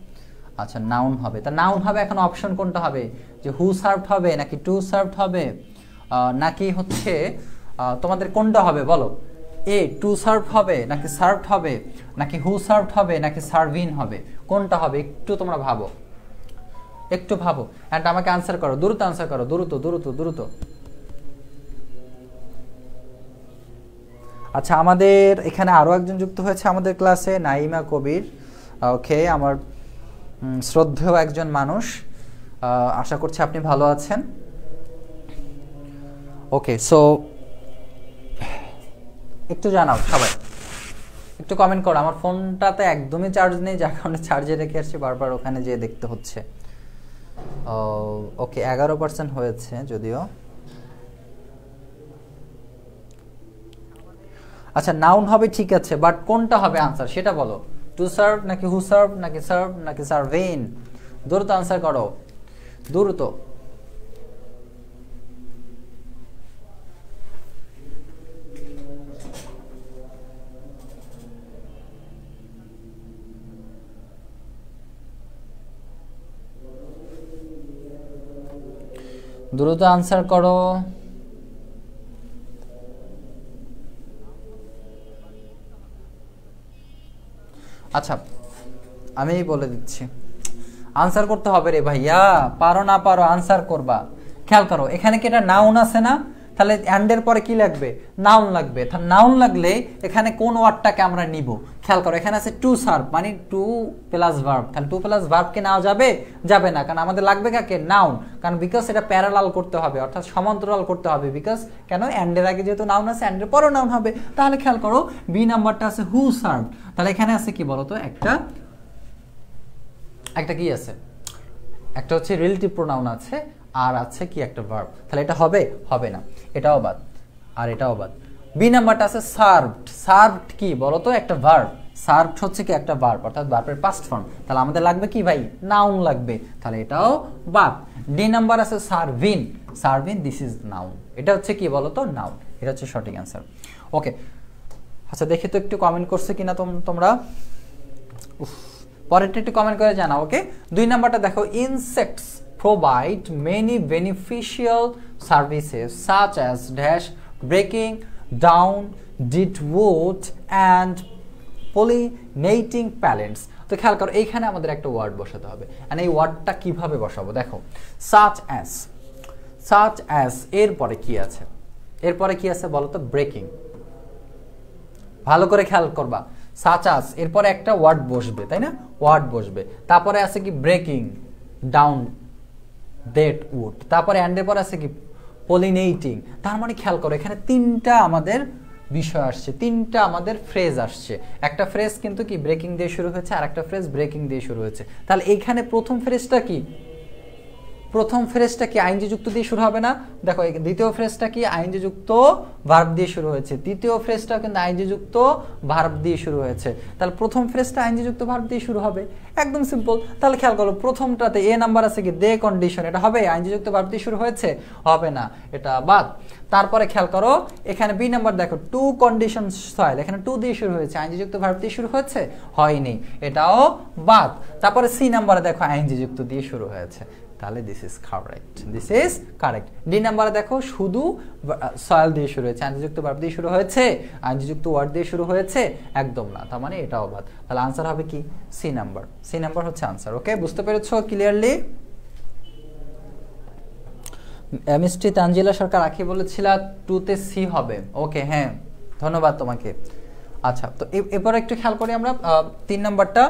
আচ্ছা, নাউন হবে, তা নাউন হবে এখন অপশন কোনটা হবে, যে হু সার্ভড হবে নাকি টু সার্ভড হবে, নাকি হচ্ছে তোমাদের কোনটা হবে বলো? এ টু সার্ভ হবে নাকি সার্ভড হবে, নাকি হু সার্ভড হবে নাকি সার্ভিন হবে, কোনটা হবে একটু তোমরা ভাবো, একটু ভাবো, এন্ড আমাকে আনসার করো, দ্রুত আনসার করো, দ্রুত দ্রুত দ্রুত। আচ্ছা, আমাদের এখানে আরো একজন যুক্ত হয়েছে আমাদের ক্লাসে, নাইমা কবির। ওকে, আমার শ্রদ্ধেয় একজন মানুষ, আশা করছি আপনি ভালো আছেন। ওকে, সো একটু জানাও সবাই, একটু কমেন্ট করো। আমার ফোনটাতে একদমই চার্জ নেই, যার কারণে চার্জে রেখে আসছি, বারবার ওখানে যেয়ে দেখতে হচ্ছে। ওকে 11% হয়েছে যদিও। আচ্ছা নাউন হবে ঠিক আছে, বাট কোনটা হবে আনসার সেটা বলো। টু সার্ভ নাকি হু সার্ভ নাকি সার্ভ নাকি সার্ভেন? দ্রুত আনসার করো, দ্রুত। দ্রুত আনসার করো। আচ্ছা আমি বলে দিচ্ছি, আনসার করতে হবে রে ভাইয়া, পারো না পারো আনসার করবা। খেয়াল করো এখানে কি এটা নাউন আছে না, তাহলে অ্যান্ডের পরে কি লাগবে? নাউন লাগবে। তাহলে নাউন লাগলে এখানে কোন ওয়ার্ডটাকে আমরা নিব? খেয়াল করো এখানে আছে টু সার্ভ, মানে টু প্লাস ভার্ব। তাহলে টু প্লাস ভার্ব কি নেওয়া যাবে? যাবে না, কারণ আমাদের লাগবে কাকে? নাউন। কারণ বিকজ এটা প্যারালাল করতে হবে, অর্থাৎ সমান্তরাল করতে হবে। বিকজ কেন? অ্যান্ডের আগে যেহেতু নাউন আছে, অ্যান্ডের পরেও নাউন হবে। তাহলে খেয়াল করো বি নাম্বারটা আছে হু সার্ভ। তাহলে এখানে আছে কি বলতো? একটা কি আছে? একটা হচ্ছে রিলেটিভ প্রোনাউন আছে, আর আছে কি একটা ভার্ব। তাহলে এটা হবে? হবে না, এটাও বাদ আর এটাও বাদ। বি নাম্বারটা আছে সার্ভড। সার্ভড কি বলতো? একটা ভার্ব। সার্ভড হচ্ছে কি একটা ভার্ব, অর্থাৎ ভার্বের পাস্ট ফর্ম। তাহলে আমাদের লাগবে কি ভাই? নাউন লাগবে, তাহলে এটাও বাদ। ডি নাম্বার আছে সার্ভিন। সার্ভিন দিস ইজ নাউন, এটা হচ্ছে কি বলতো? নাউন। এটা হচ্ছে সঠিক অ্যান্সার। ওকে আচ্ছা দেখি তো একটু কমেন্ট করছে কিনা তোমরা। পরেরটা একটু কমেন্ট করে জানাও। ওকে 2 নাম্বারটা দেখো, insects provide many beneficial services such as dash breaking down dead wood and pollinating plants। তো খেয়াল করো এইখানে আমাদের একটা ওয়ার্ড বসাতে হবে, আর এই ওয়ার্ডটা কিভাবে বসাবো দেখো। such as এরপরে কি আছে? এরপরে কি আছে বলো তো? ব্রেকিং। ভালো করে খেয়াল করবা, such as এরপরে একটা ওয়ার্ড বসবে, তাই না? ওয়ার্ড বসবে, তারপরে আছে কি? ব্রেকিং ডাউন ডেড উড, তারপরে অ্যান্ডের পর আছে কি? পলিনেটিং। তার মানে খেয়াল করো এখানে তিনটা আমাদের বিষয় আসছে, তিনটা আমাদের ফ্রেজ আসছে। একটা ফ্রেজ কিন্তু কি ব্রেকিং দিয়ে শুরু হয়েছে, আর একটা ফ্রেজ ব্রেকিং দিয়ে শুরু হয়েছে। তাহলে এইখানে প্রথম ফ্রেজটা কি? প্রথম ফ্রেজটা কি আইএনজি যুক্ত দিয়ে শুরু হবে না? দেখো দ্বিতীয় ফ্রেজটা কি আইএনজি যুক্ত ভার্ব দিয়ে শুরু হয়েছে, তৃতীয় ফ্রেজটা কিন্তু আইএনজি যুক্ত ভার্ব দিয়ে শুরু হয়েছে। তাহলে প্রথম ফ্রেজটা আইএনজি যুক্ত ভার্ব দিয়ে শুরু হবে, একদম সিম্পল। তাহলে খেয়াল করো প্রথমটাতে এ নাম্বার আছে কি? দে কন্ডিশন, এটা হবে? আইএনজি যুক্ত ভার্ব দিয়ে শুরু হয়েছে, হবে না, এটা বাদ। তারপরে খেয়াল করো এখানে বি নাম্বার দেখো, টু কন্ডিশন সয়েল, এখানে টু দিয়ে শুরু হয়েছে, আইএনজি যুক্ত ভার্ব দিয়ে শুরু হয়েছে, হয়নি, এটাও বাদ। তারপরে সি নাম্বারে দেখো আইএনজি যুক্ত দিয়ে শুরু হয়েছে, তাহলে this is correct, this is correct. D নাম্বারে দেখো শুধু সয়েল দিয়ে শুরু হয়েছে, আইনযুক্ত ভার্ব দিয়ে শুরু হয়েছে, আইনযুক্ত ওয়ার্ড দিয়ে শুরু হয়েছে, একদম না, তার মানে এটাও বাদ। তাহলে আনসার হবে কি? C number. সি নাম্বার হচ্ছে আনসার। ওকে বুঝতে পেরেছো ক্লিয়ারলি? মিষ্টি তানজিলা সরকার আখি বলেছিলা টুতে সি হবে। ওকে হ্যাঁ ধন্যবাদ তোমাকে। আচ্ছা তো এরপর একটু খেয়াল করি আমরা 3 নাম্বারটা।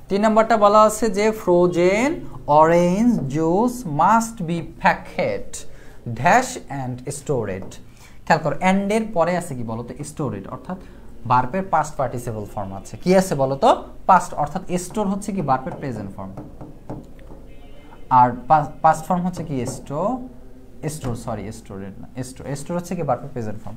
3 নাম্বারটা বলা আছে যে frozen orange juice must be packet dash and storeyed. খেয়াল করো অ্যান্ড এর পরে আছে কি বলতো? স্টোরেড, অর্থাৎ ভার্বের পাস্ট পার্টিসিপল ফর্ম আছে। কি আছে বলতো? পাস্ট, অর্থাৎ স্টোর হচ্ছে কি ভার্বের প্রেজেন্ট ফর্ম, আর পাস্ট ফর্ম হচ্ছে কি স্টোর হচ্ছে কি ভার্বের প্রেজেন্ট ফর্ম,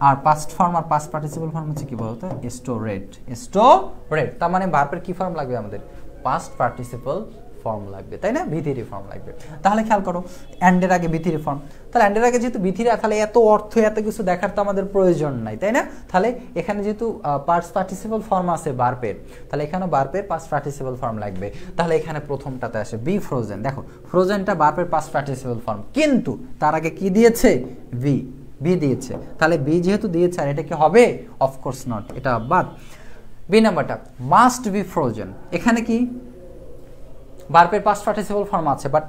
আর পাস্ট ফর্ম আর পাস্ট পার্টিসিপল ফর্ম হচ্ছে কি বলতো? স্টোরেড। তার মানে ভার্বের কি ফর্ম লাগবে আমাদের? পাস্ট পার্টিসিপল ফর্ম লাগবে, তাই না? ভিথিরি ফর্ম লাগবে। তাহলে খেয়াল করো অ্যান্ডের আগে ভিথিরি ফর্ম, তাহলে অ্যান্ডের আগে যেহেতু ভিথিরি, তাহলে এত অর্থ এত কিছু দেখার তো আমাদের প্রয়োজন নাই, তাই না? তাহলে এখানে যেহেতু পাস্ট পার্টিসিপল ফর্ম আছে ভার্বের, তাহলে এখানে ভার্বের পাস্ট পার্টিসিপল ফর্ম লাগবে। তাহলে এখানে প্রথমটাতে আসে বি ফ্রোজেন। দেখো ফ্রোজেনটা ভার্বের পাস্ট পার্টিসিপল ফর্ম, কিন্তু তার আগে কি দিয়েছে? বি দিয়েছে। তাহলে বি যেহেতু দিয়েছে, আর এটা কি হবে? অফকোর্স নট, এটা বাদ। বি নাম্বারটা মাস্ট বি ফ্রোজেন, এখানে কি ভার্বের পাস্ট পার্টিসিপল ফর্ম আছে, বাট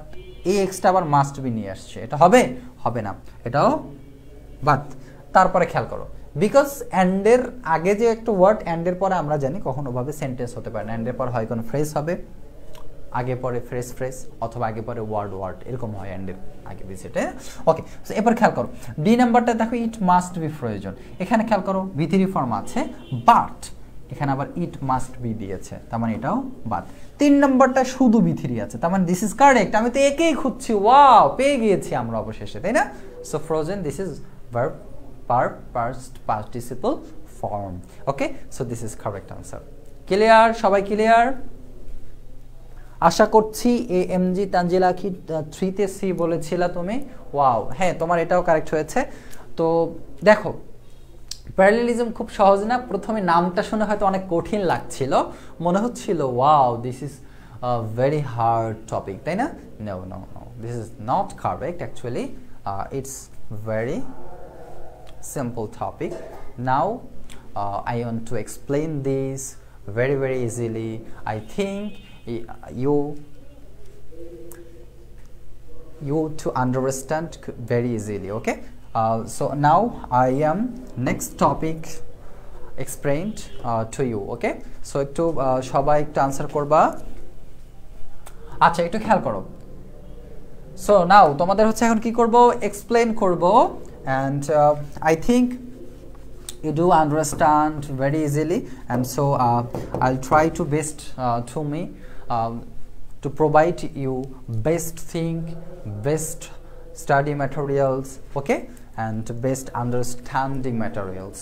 এই এক্সটা আবার মাস্ট বি নিয়ে আসছে, এটা হবে? হবে না, এটাও বাদ। তারপরে খেয়াল করো বিকজ অ্যান্ডের আগে যে একটা ওয়ার্ড, অ্যান্ডের পরে আমরা জানি কখনো ভাবে সেন্টেন্স হতে পারে না, অ্যান্ডের পর হয় কোনো ফ্রেজ হবে, আগে পরে ফ্রেজ অথবা আগে পরে ওয়ার্ড এরকম হয় অ্যান্ডের আগে পিছে। ওকে এবার খেয়াল করো ডি নাম্বারটা দেখো, ইট মাস্ট বি প্রয়োজন। এখানে খেয়াল করো ভিথিরি ফর্ম আছে, বাট এখানে আবার ইট মাস্ট বি দিয়েছে, তার মানে এটাও বাদ। 3 নম্বরটা শুধু বি3 আছে, তার মানে দিস ইজ কারেক্ট। আমি তো একেই খুঁজছি, ওয়াও পেয়ে গিয়েছি আমরা অবশেষে, তাই না? So frozen this is verb past participle form. Okay, so this is correct answer. Clear? সবাই ক্লিয়ার? আশা করছি এএমজি তানজিলা কি 3 তে সি বলেছিলা তুমি? ওয়াও, হ্যাঁ তোমার এটাও কারেক্ট হয়েছে। তো দেখো প্যারালেলিজম খুব সহজ না, প্রথমে নামটা শুনে হয়তো অনেক কঠিন লাগছিল, মনে হচ্ছিল wow this is very hard topic, তাই না? No no no, this is not correct actually, it's very simple topic. Now I want to explain this very easily. I think you to understand very easily. Okay, so now I am next topic explained to you. Okay, so একটু সবাই একটু answer করবা। আচ্ছা একটু খেয়াল করো। So now তোমাদের হচ্ছে এখন কি করব, এক্সপ্লেইন করব, and I think you do understand very easily, and so I'll try to best to me to provide you best thing, best study materials, okay, and best understanding materials.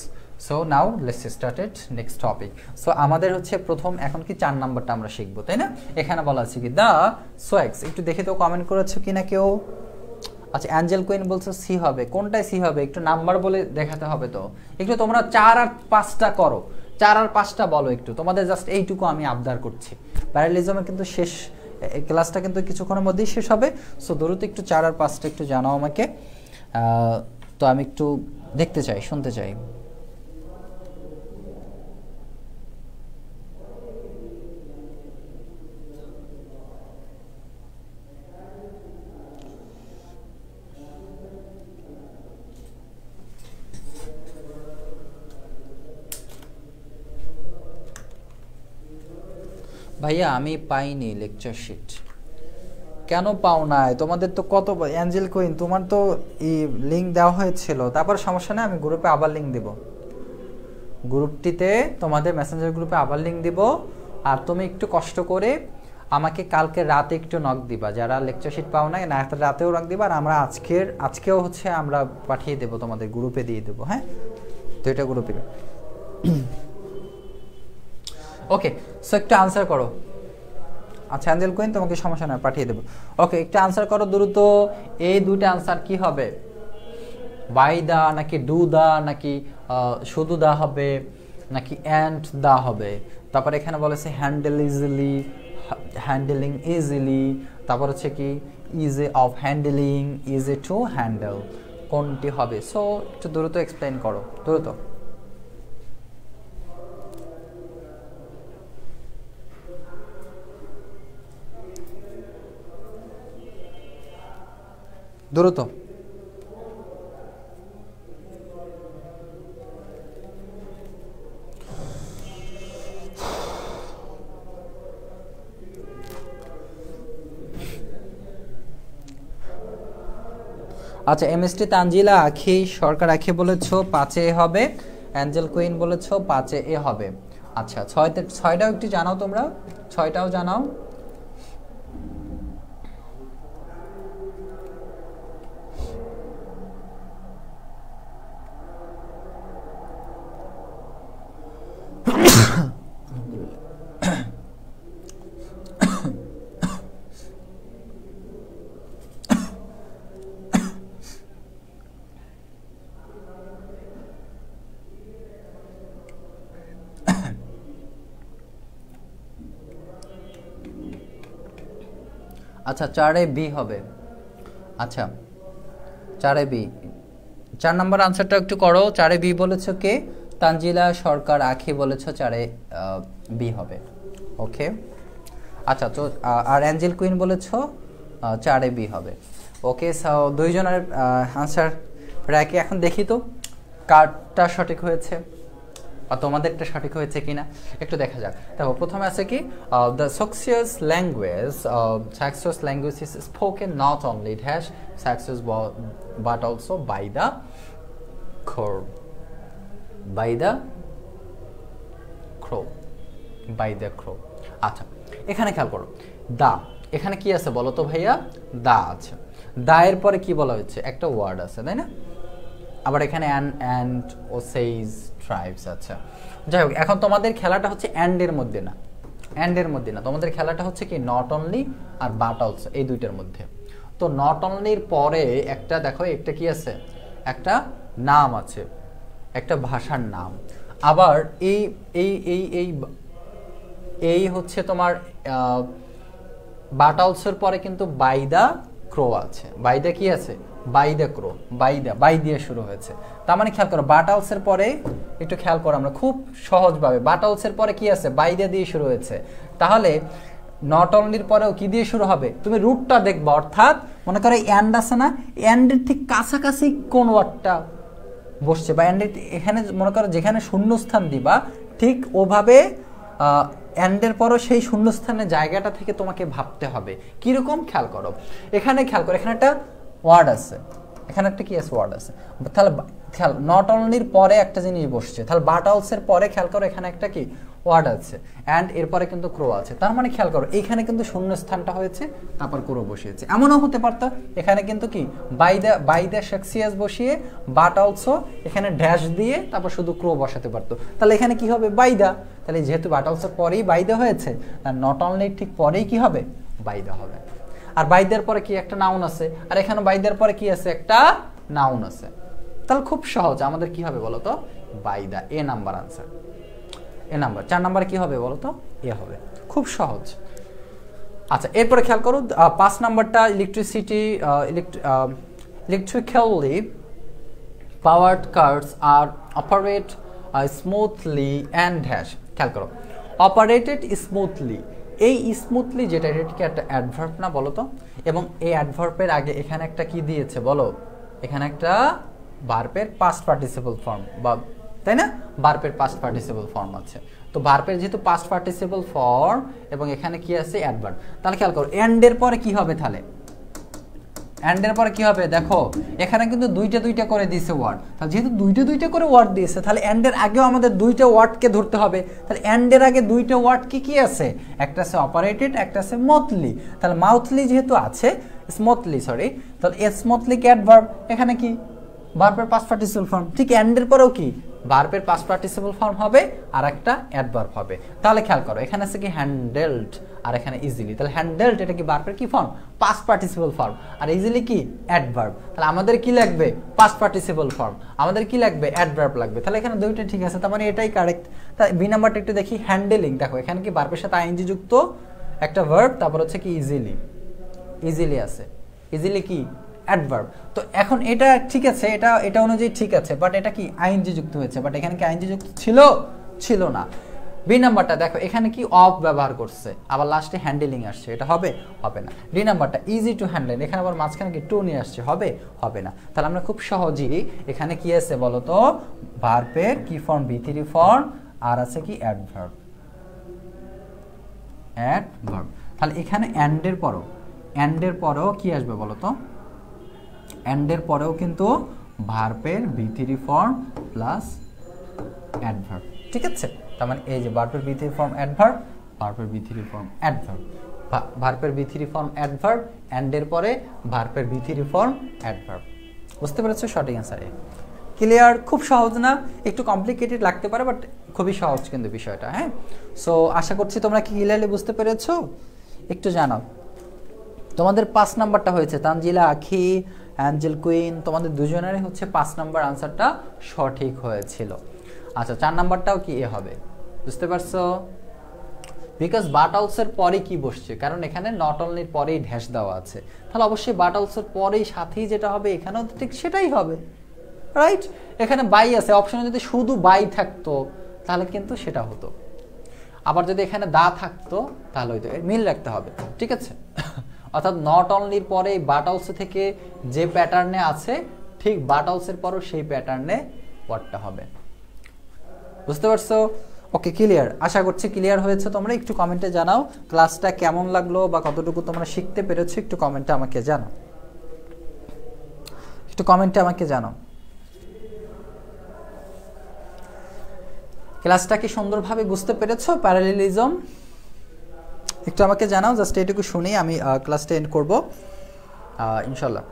So now let's start it next topic. So আমাদের হচ্ছে প্রথম এখন কি 4 নাম্বারটা আমরা শিখবো, তাই না? এখানে বলা আছে কি দা সোয়েক্স, একটু দেখে তো কমেন্ট করেছো কিনা কেউ? আচ্ছা অ্যাঞ্জেল কুইন বলছো সি হবে, কোনটায় সি হবে একটু নাম্বার বলে দেখাতে হবে। তো একটু তোমরা 4 আর 5টা করো, 4 আর 5টা বলো একটু, তোমাদের জাস্ট এইটুকু আমি আবদার করছি। প্যারালিজমের কিন্তু শেষ ক্লাসটা কিন্তু কিছুক্ষণের মধ্যেই শেষ হবে, সো দ্রুত একটু 4 আর 5টা একটু জানাও আমাকে, তো আমি একটু দেখতে চাই, শুনতে চাই। ভাইয়া আমি পাইনি লেকচার শিট। কেন পাও নাই? তোমাদের তো কত, অ্যাঞ্জেল কুইন তোমার তো এই লিংক দেওয়া হয়েছিল, তারপর সমস্যা নেই আমি গ্রুপে আবার লিংক দেব, গ্রুপটিতে তোমাদের মেসেঞ্জার গ্রুপে আবার লিংক দিব। আর তুমি একটু কষ্ট করে আমাকে কালকে রাতে একটু নক দিবা, যারা লেকচার শিট পাও না না রাতেও নক দিবা, আর আমরা আজকেও হচ্ছে আমরা পাঠিয়ে দেব তোমাদের গ্রুপে দিয়ে দেবো। হ্যাঁ, তো এটা গ্রুপে ওকে। সো একটু আনসার করো। আচ্ছা অ্যাঞ্জেল কুইন তোমাকে সমস্যা না, পাঠিয়ে দেবো। ওকে একটু আনসার করো দ্রুত। এই দুইটা আনসার কি হবে? বাই দা নাকি ডু দা নাকি শুধু দা হবে নাকি অ্যান্ড দা হবে? তারপর এখানে বলেছে হ্যান্ডেল ইজিলি, হ্যান্ডেলিং ইজিলি, তারপর হচ্ছে কি easy of handling, easy to handle, কোনটি হবে? সো একটু দ্রুত এক্সপ্লেইন করো, দ্রুত। দ্রুত। আচ্ছা এমএসটি তানজিলা আখি সরকার আখি বলেছো 5 এ হবে, অ্যাঞ্জেল কুইন বলেছো 5 এ হবে। আচ্ছা 6টাও একটু জানাও, তোমরা 6টাও জানাও। আচ্ছা 4 এ বি হবে। আচ্ছা 4 এ বি, 4 নম্বর আনসারটা একটু করো। 4 এ বি বলেছো কে? তানজিলা সরকার আখি বলেছো 4 এ বি হবে। ওকে আচ্ছা, তো আর অ্যাঞ্জেল কুইন বলেছো 4 এ বি হবে। ওকে সো দুইজনের আনসার প্রায় কি, এখন দেখি তো কারটা সঠিক হয়েছে বা তোমাদেরটা সঠিক হয়েছে কিনা একটু দেখা যাক। দেখো প্রথমে আছে কি the success language is spoken not only it has success but also by the crow, by the crow. আচ্ছা এখানে খেয়াল করো, দা, এখানে কি আছে বলো তো ভাইয়া, দা আছে, দা এর পরে কি বলা হচ্ছে, একটা ওয়ার্ড আছে তাই না, আবার এখানে অ্যান্ড ও সেইজ ট্রাইবস আছে। যাই হোক, এখন তোমাদের খেলাটা হচ্ছে অ্যান্ডের মধ্যে না, অ্যান্ডের মধ্যে না, তোমাদের খেলাটা হচ্ছে কি নট অনলি আর বাট অলসো, এই দুইটার মধ্যে। তো নট অনলির পরে একটা দেখো, একটা কি আছে, একটা নাম আছে, একটা ভাষার নাম। আবার এই এই এই এই এই হচ্ছে তোমার বাট অলসোর পরে কিন্তু বাই দ্য ক্রো আছে, বাই দ্য কি আছে, বাই দ্য ক্রো, বাই দিয়ে শুরু হয়েছে। তার মানে খেয়াল করো, বাট অলসের পরে একটু খেয়াল করো, আমরা খুব সহজভাবে বাট অলসের পরে কি আছে, বাই দিয়ে শুরু হয়েছে। তাহলে নট অনলির পরেও কি দিয়ে শুরু হবে, তুমি রুটটা দেখবা, অর্থাৎ মনে করো অ্যান্ড আছে না, অ্যান্ডের ঠিক কাছাকাছি কোন ওয়ার্ডটা বসছে, বা অ্যান্ডের এখানে মনে করো যেখানে শূন্যস্থান দিবা ঠিক ওভাবে অ্যান্ডের পরও সেই শূন্যস্থানের জায়গাটা থেকে তোমাকে ভাবতে হবে। কিরকম খেয়াল করো, এখানে খেয়াল করো, এখানে একটা ওয়ার্ড আছে, এখানে একটা কি আছে, ওয়ার্ড আছে, তাহলে খেয়াল নট অনলির পরে একটা জিনিস বসছে, তাহলে বাট অলসের পরে খেয়াল করো এখানে একটা কি ওয়ার্ড আছে, অ্যান্ড এরপরে কিন্তু ক্রো আছে। তার মানে খেয়াল করো এইখানে কিন্তু শূন্যস্থানটা হয়েছে, তারপর ক্রো বসিয়েছে। এমনও হতে পারতো এখানে কিন্তু কি বাই দ্য সাকসিয়াস বসিয়ে বাট অলসো এখানে ড্যাশ দিয়ে তারপর শুধু ক্রো বসাতে পারতো, তাহলে এখানে কি হবে, বাই দা। তাহলে যেহেতু বাট অলসোর পরেই বাই দা হয়েছে, আর নট অনলির ঠিক পরেই কি হবে, বাই দা হবে। আর বাইদের পরে কি একটা নাউন আছে, আর এখানে বাইদের পরে কি আছে, একটা নাউন আছে। তাহলে খুব সহজ, আমাদের কি হবে বলতো, by the, A number answer, A number. 4 নাম্বারে কি হবে বলতো, এ হবে, খুব সহজ। আচ্ছা এরপরে খেয়াল করো 5 নাম্বারটা, electrically powered cars are operate smoothly and dash. খেয়াল করো, অপারেটেড স্মুথলি, এই স্মুথলি যেটা, এটা কি একটা অ্যাডভার্ব না বলো তো, এবং এই অ্যাডভার্বের আগে এখানে একটা কি দিয়েছে বলো, এখানে একটা ভার্বের পাস্ট পার্টিসিপল ফর্ম, বা তাই না, ভার্বের পাস্ট পার্টিসিপল ফর্ম আছে। তো ভার্বের যেহেতু পাস্ট পার্টিসিপল ফর্ম এবং এখানে কি আছে, অ্যাডভার্ব, তাহলে খেয়াল করো এন্ডের পরে কি হবে, তাহলে এন্ডের পরে কি হবে, দেখো এখানে কিন্তু দুইটা করে দিয়েছে ওয়ার্ড, তাহলে যেহেতু দুইটা করে ওয়ার্ড দিয়েছে, তাহলে এন্ডের আগেও আমাদের দুইটা ওয়ার্ডকে ধরতে হবে। তাহলে এন্ডের আগে দুইটা ওয়ার্ড কি আছে, একটা আছে অপারেটেড, একটা আছে মাউথলি। তাহলে মাউথলি যেহেতু আছে, স্মুথলি সরি, তাহলে স্মুথলি কি অ্যাডভার্ব, এখানে কি ভার্বের পাস্ট পার্টিসিপল ফর্ম, ঠিক এন্ডের পরেও কি ভার্বের পাস্ট পার্টিসিপল ফর্ম হবে আর একটা অ্যাডভার্ব হবে। তাহলে খেয়াল করো এখানে আছে কি হ্যান্ডেলড, আর এখানে ইজিলি। তাহলে হ্যান্ডেলড এটা কি ভার্বের কি ফর্ম, পাস্ট পার্টিসিপল ফর্ম, আর ইজিলি কি অ্যাডভার্ব। তাহলে আমাদের কি লাগবে, পাস্ট পার্টিসিপল ফর্ম, আমাদের কি লাগবে, অ্যাডভার্ব লাগবে। তাহলে এখানে দুইটা ঠিক আছে, তার মানে এটাই কারেক্ট। তাই বি নাম্বারটা একটু দেখি, হ্যান্ডেলিং, দেখো এখানে কি ভার্বের সাথে আইএনজি যুক্ত একটা ভার্ব, তারপর হচ্ছে কি ইজিলি আছে, ইজিলি কি অ্যাডভার্ব। তো এখন এটা ঠিক আছে, এটা অনুযায়ী ঠিক আছে, বাট এটা কি আইএনজি যুক্ত হয়েছে, বাট এখানে কি আইএনজি যুক্ত ছিল না। বি নাম্বারটা দেখো এখানে কি অফ ব্যবহার করছে, আবার লাস্টে হ্যান্ডেলিং আসছে, এটা হবে না। ডি নাম্বারটা ইজি টু হ্যান্ডেল, এখানে আবার মাঝখানে কি টু নিয়ে আসছে, হবে না। তাহলে আমরা খুব সহজেই এখানে কি আছে বলতো, ভার্বের কি ফর্ম, ভি3 ফর্ম, আর আছে কি অ্যাডভার্ব। তাহলে এখানে এন্ডের পরেও কি আসবে বলতো, এন্ডের পরেও কিন্তু ভার্বের ভি3 ফর্ম প্লাস অ্যাডভার্ব, ঠিক আছে। তার মানে এই যে ভার্বের ভি3 ফর্ম অ্যাডভার্ব, ভার্বের ভি3 ফর্ম অ্যাডভার্ব, ভার্বের ভি3 ফর্ম অ্যাডভার্ব, এন্ডের পরে ভার্বের ভি3 ফর্ম অ্যাডভার্ব। বুঝতে পেরেছো, সঠিক অ্যান্সার এ। ক্লিয়ার, খুব সহজ না, একটু কমপ্লিকেটেড লাগতে পারে, বাট খুবই সহজ কিন্তু বিষয়টা। হ্যাঁ, সো আশা করছি তোমরা কি ক্লিয়ারলি বুঝতে পেরেছো। একটু জানাও তোমাদের 5 নাম্বারটা হয়েছে, তানজিলা, আখি, অ্যাঞ্জেল কুইন, তোমাদের দুজনেরই হচ্ছে 5 নাম্বার আনসারটা সঠিক হয়েছিল। আচ্ছা 4 নাম্বারটাও কি এ হবে, বুঝতে পারছো, বিকজ বাট অলসোর পরে কি বসছে, কারণ এখানে নট অনলির পরেই ড্যাশ দেওয়া আছে, তাহলে অবশ্যই বাট অলসোর পরেই সাথেই যেটা হবে এখানেও ঠিক সেটাই হবে, রাইট। এখানে বাই আছে, অপশনে যদি শুধু বাই থাকতো তাহলে কিন্তু সেটা হতো, আবার যদি এখানে দা থাকতো তাহলে হয়তো মিল রাখতে হবে, ঠিক আছে। অর্থাৎ নট অনলির পরে বাট অলসো থেকে যে প্যাটার্নে আছে ঠিক বাট অলসের পরও সেই প্যাটার্নে ওয়ার্ডটা হবে, বুঝতে পারছো। ওকে, ক্লিয়ার, আশা করছি ক্লিয়ার হয়েছে। তোমরা একটু কমেন্টে জানাও ক্লাসটা কেমন লাগলো বা কতটুকু তোমরা শিখতে পেরেছো, একটু কমেন্টে আমাকে জানাও, ক্লাসটা কি সুন্দরভাবে বুঝতে পেরেছো? প্যারালেলিজম একটু আমাকে জানাও, জাস্ট এটুকু শুনি আমি ক্লাসটা এন্ড করব ইনশাল্লাহ।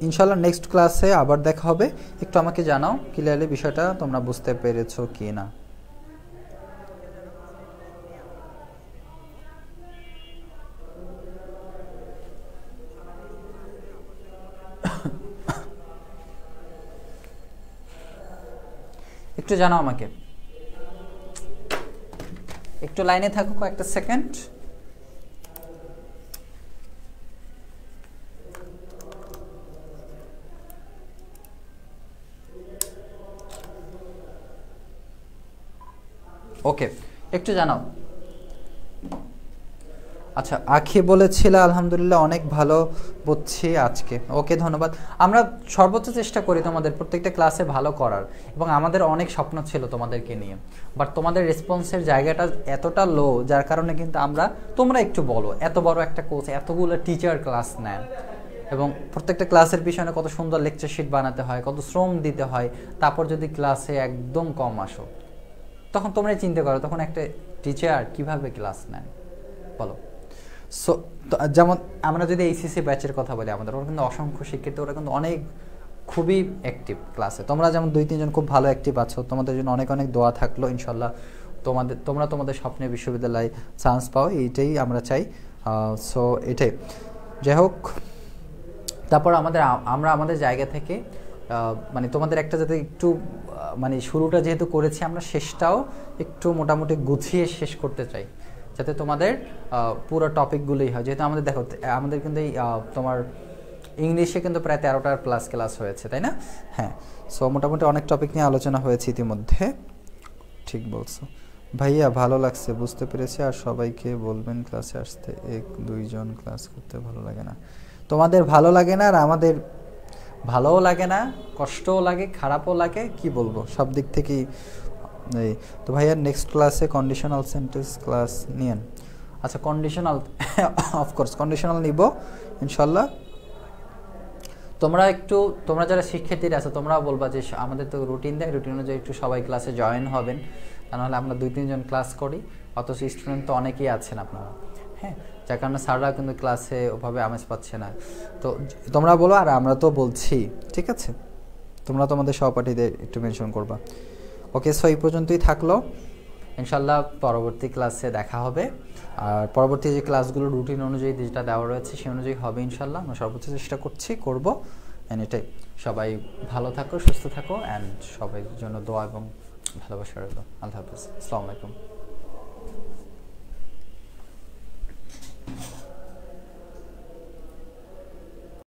ইনশাল্লাহ নেক্সট ক্লাসে আবার দেখা হবে। একটু আমাকে জানাও ক্লিয়ারলি বিষয়টা তোমরা বুঝতে পেরেছো কি না। একটু জানাও আমাকে, একটু লাইনে থাকো কয়েকটা সেকেন্ড। ওকে, একটু জানাও। আচ্ছা, আখি বলেছিল আলহামদুলিল্লাহ অনেক ভালো বুঝছি আজকে। ওকে, ধন্যবাদ। আমরা সর্বোচ্চ চেষ্টা করি তোমাদের প্রত্যেকটা ক্লাসে ভালো করার, এবং আমাদের অনেক স্বপ্ন ছিল তোমাদেরকে নিয়ে, বাট তোমাদের রেসপন্সের জায়গাটা এতটা লো, যার কারণে কিন্তু আমরা, তোমরা একটু বলো, এত বড় একটা কোর্স, এতগুলো টিচার ক্লাস নেন, এবং প্রত্যেকটা ক্লাসের পিছনে কত সুন্দর লেকচার শিট বানাতে হয়, কত শ্রম দিতে হয়, তারপর যদি ক্লাসে একদম কম আসো, তখন তোমরাই চিন্তা করো তখন একটা টিচার কিভাবে ক্লাস নেন বলো। সো যেমন আমরা যদি এইচএসসি ব্যাচের কথা বলি, আমাদের ওরা কিন্তু অসংখ্য শিক্ষার্থী, ওরা কিন্তু অনেক খুবই অ্যাক্টিভ ক্লাসে। তোমরা যেমন 2-3 জন খুব ভালো অ্যাক্টিভ আছো, তোমাদের জন্য অনেক অনেক দোয়া থাকলো। ইনশাল্লাহ তোমরা তোমাদের স্বপ্নের বিশ্ববিদ্যালয়ে চান্স পাও, এইটাই আমরা চাই। সো এটাই, যাই হোক, তারপর আমরা আমাদের জায়গা থেকে মানে তোমাদের একটা যাতে একটু মানে শুরুটা যেহেতু করেছি, আমরা শেষটাও একটু মোটামুটি গুছিয়ে শেষ করতে চাই, যাতে তোমাদের পুরো টপিকগুলোই হয়। যেহেতু আমাদের দেখো, আমাদের কিন্তু এই তোমার ইংলিশে কিন্তু প্রায় 13টার প্লাস ক্লাস হয়েছে, তাই না? হ্যাঁ, সো মোটামুটি অনেক টপিক নিয়ে আলোচনা হয়েছে ইতিমধ্যে। ঠিক বলছো ভাইয়া, ভালো লাগছে, বুঝতে পেরেছি। আর সবাইকে বলবেন ক্লাসে আসতে, 1-2 জন ক্লাস করতে ভালো লাগে না। তোমাদের ভালো লাগে না, আর আমাদের ভালোও লাগে না, কষ্টও লাগে, খারাপও লাগে, কি বলবো, সব দিক থেকেই এই তো। ভাইয়া নেক্সট ক্লাসে কন্ডিশনাল সেন্টেন্স ক্লাস নিয়েন। আচ্ছা, কন্ডিশনাল অফকোর্স কন্ডিশনাল নিব ইনশাল্লাহ। তোমরা যারা শিক্ষার্থীরা আছো, তোমরাও বলবা যে আমাদের তো রুটিন দেয়, রুটিন অনুযায়ী একটু সবাই ক্লাসে জয়েন হবেন, তা নাহলে আমরা 2-3 জন ক্লাস করি, অথচ স্টুডেন্ট তো অনেকেই আছেন আপনারা, হ্যাঁ, যার কারণে স্যাররা কিন্তু ক্লাসে ওভাবে আমেজ পাচ্ছে না। তো তোমরা বলো, আর আমরা তো বলছি, ঠিক আছে? তোমরা তোমাদের সহপাঠীদের একটু মেনশন করবা। ওকে, সো এই পর্যন্তই থাকলো। ইনশাল্লাহ পরবর্তী ক্লাসে দেখা হবে, আর পরবর্তী যে ক্লাসগুলো রুটিন অনুযায়ী যেটা দেওয়া রয়েছে সেই অনুযায়ী হবে ইনশাল্লাহ। আমরা সর্বোচ্চ চেষ্টা করব। অ্যান্ড এটাই, সবাই ভালো থাকো, সুস্থ থাকো, অ্যান্ড সবাই জন্য দোয়া এবং ভালোবাসা রইল। আল্লাহ হাফেজ, আসসালামু আলাইকুম।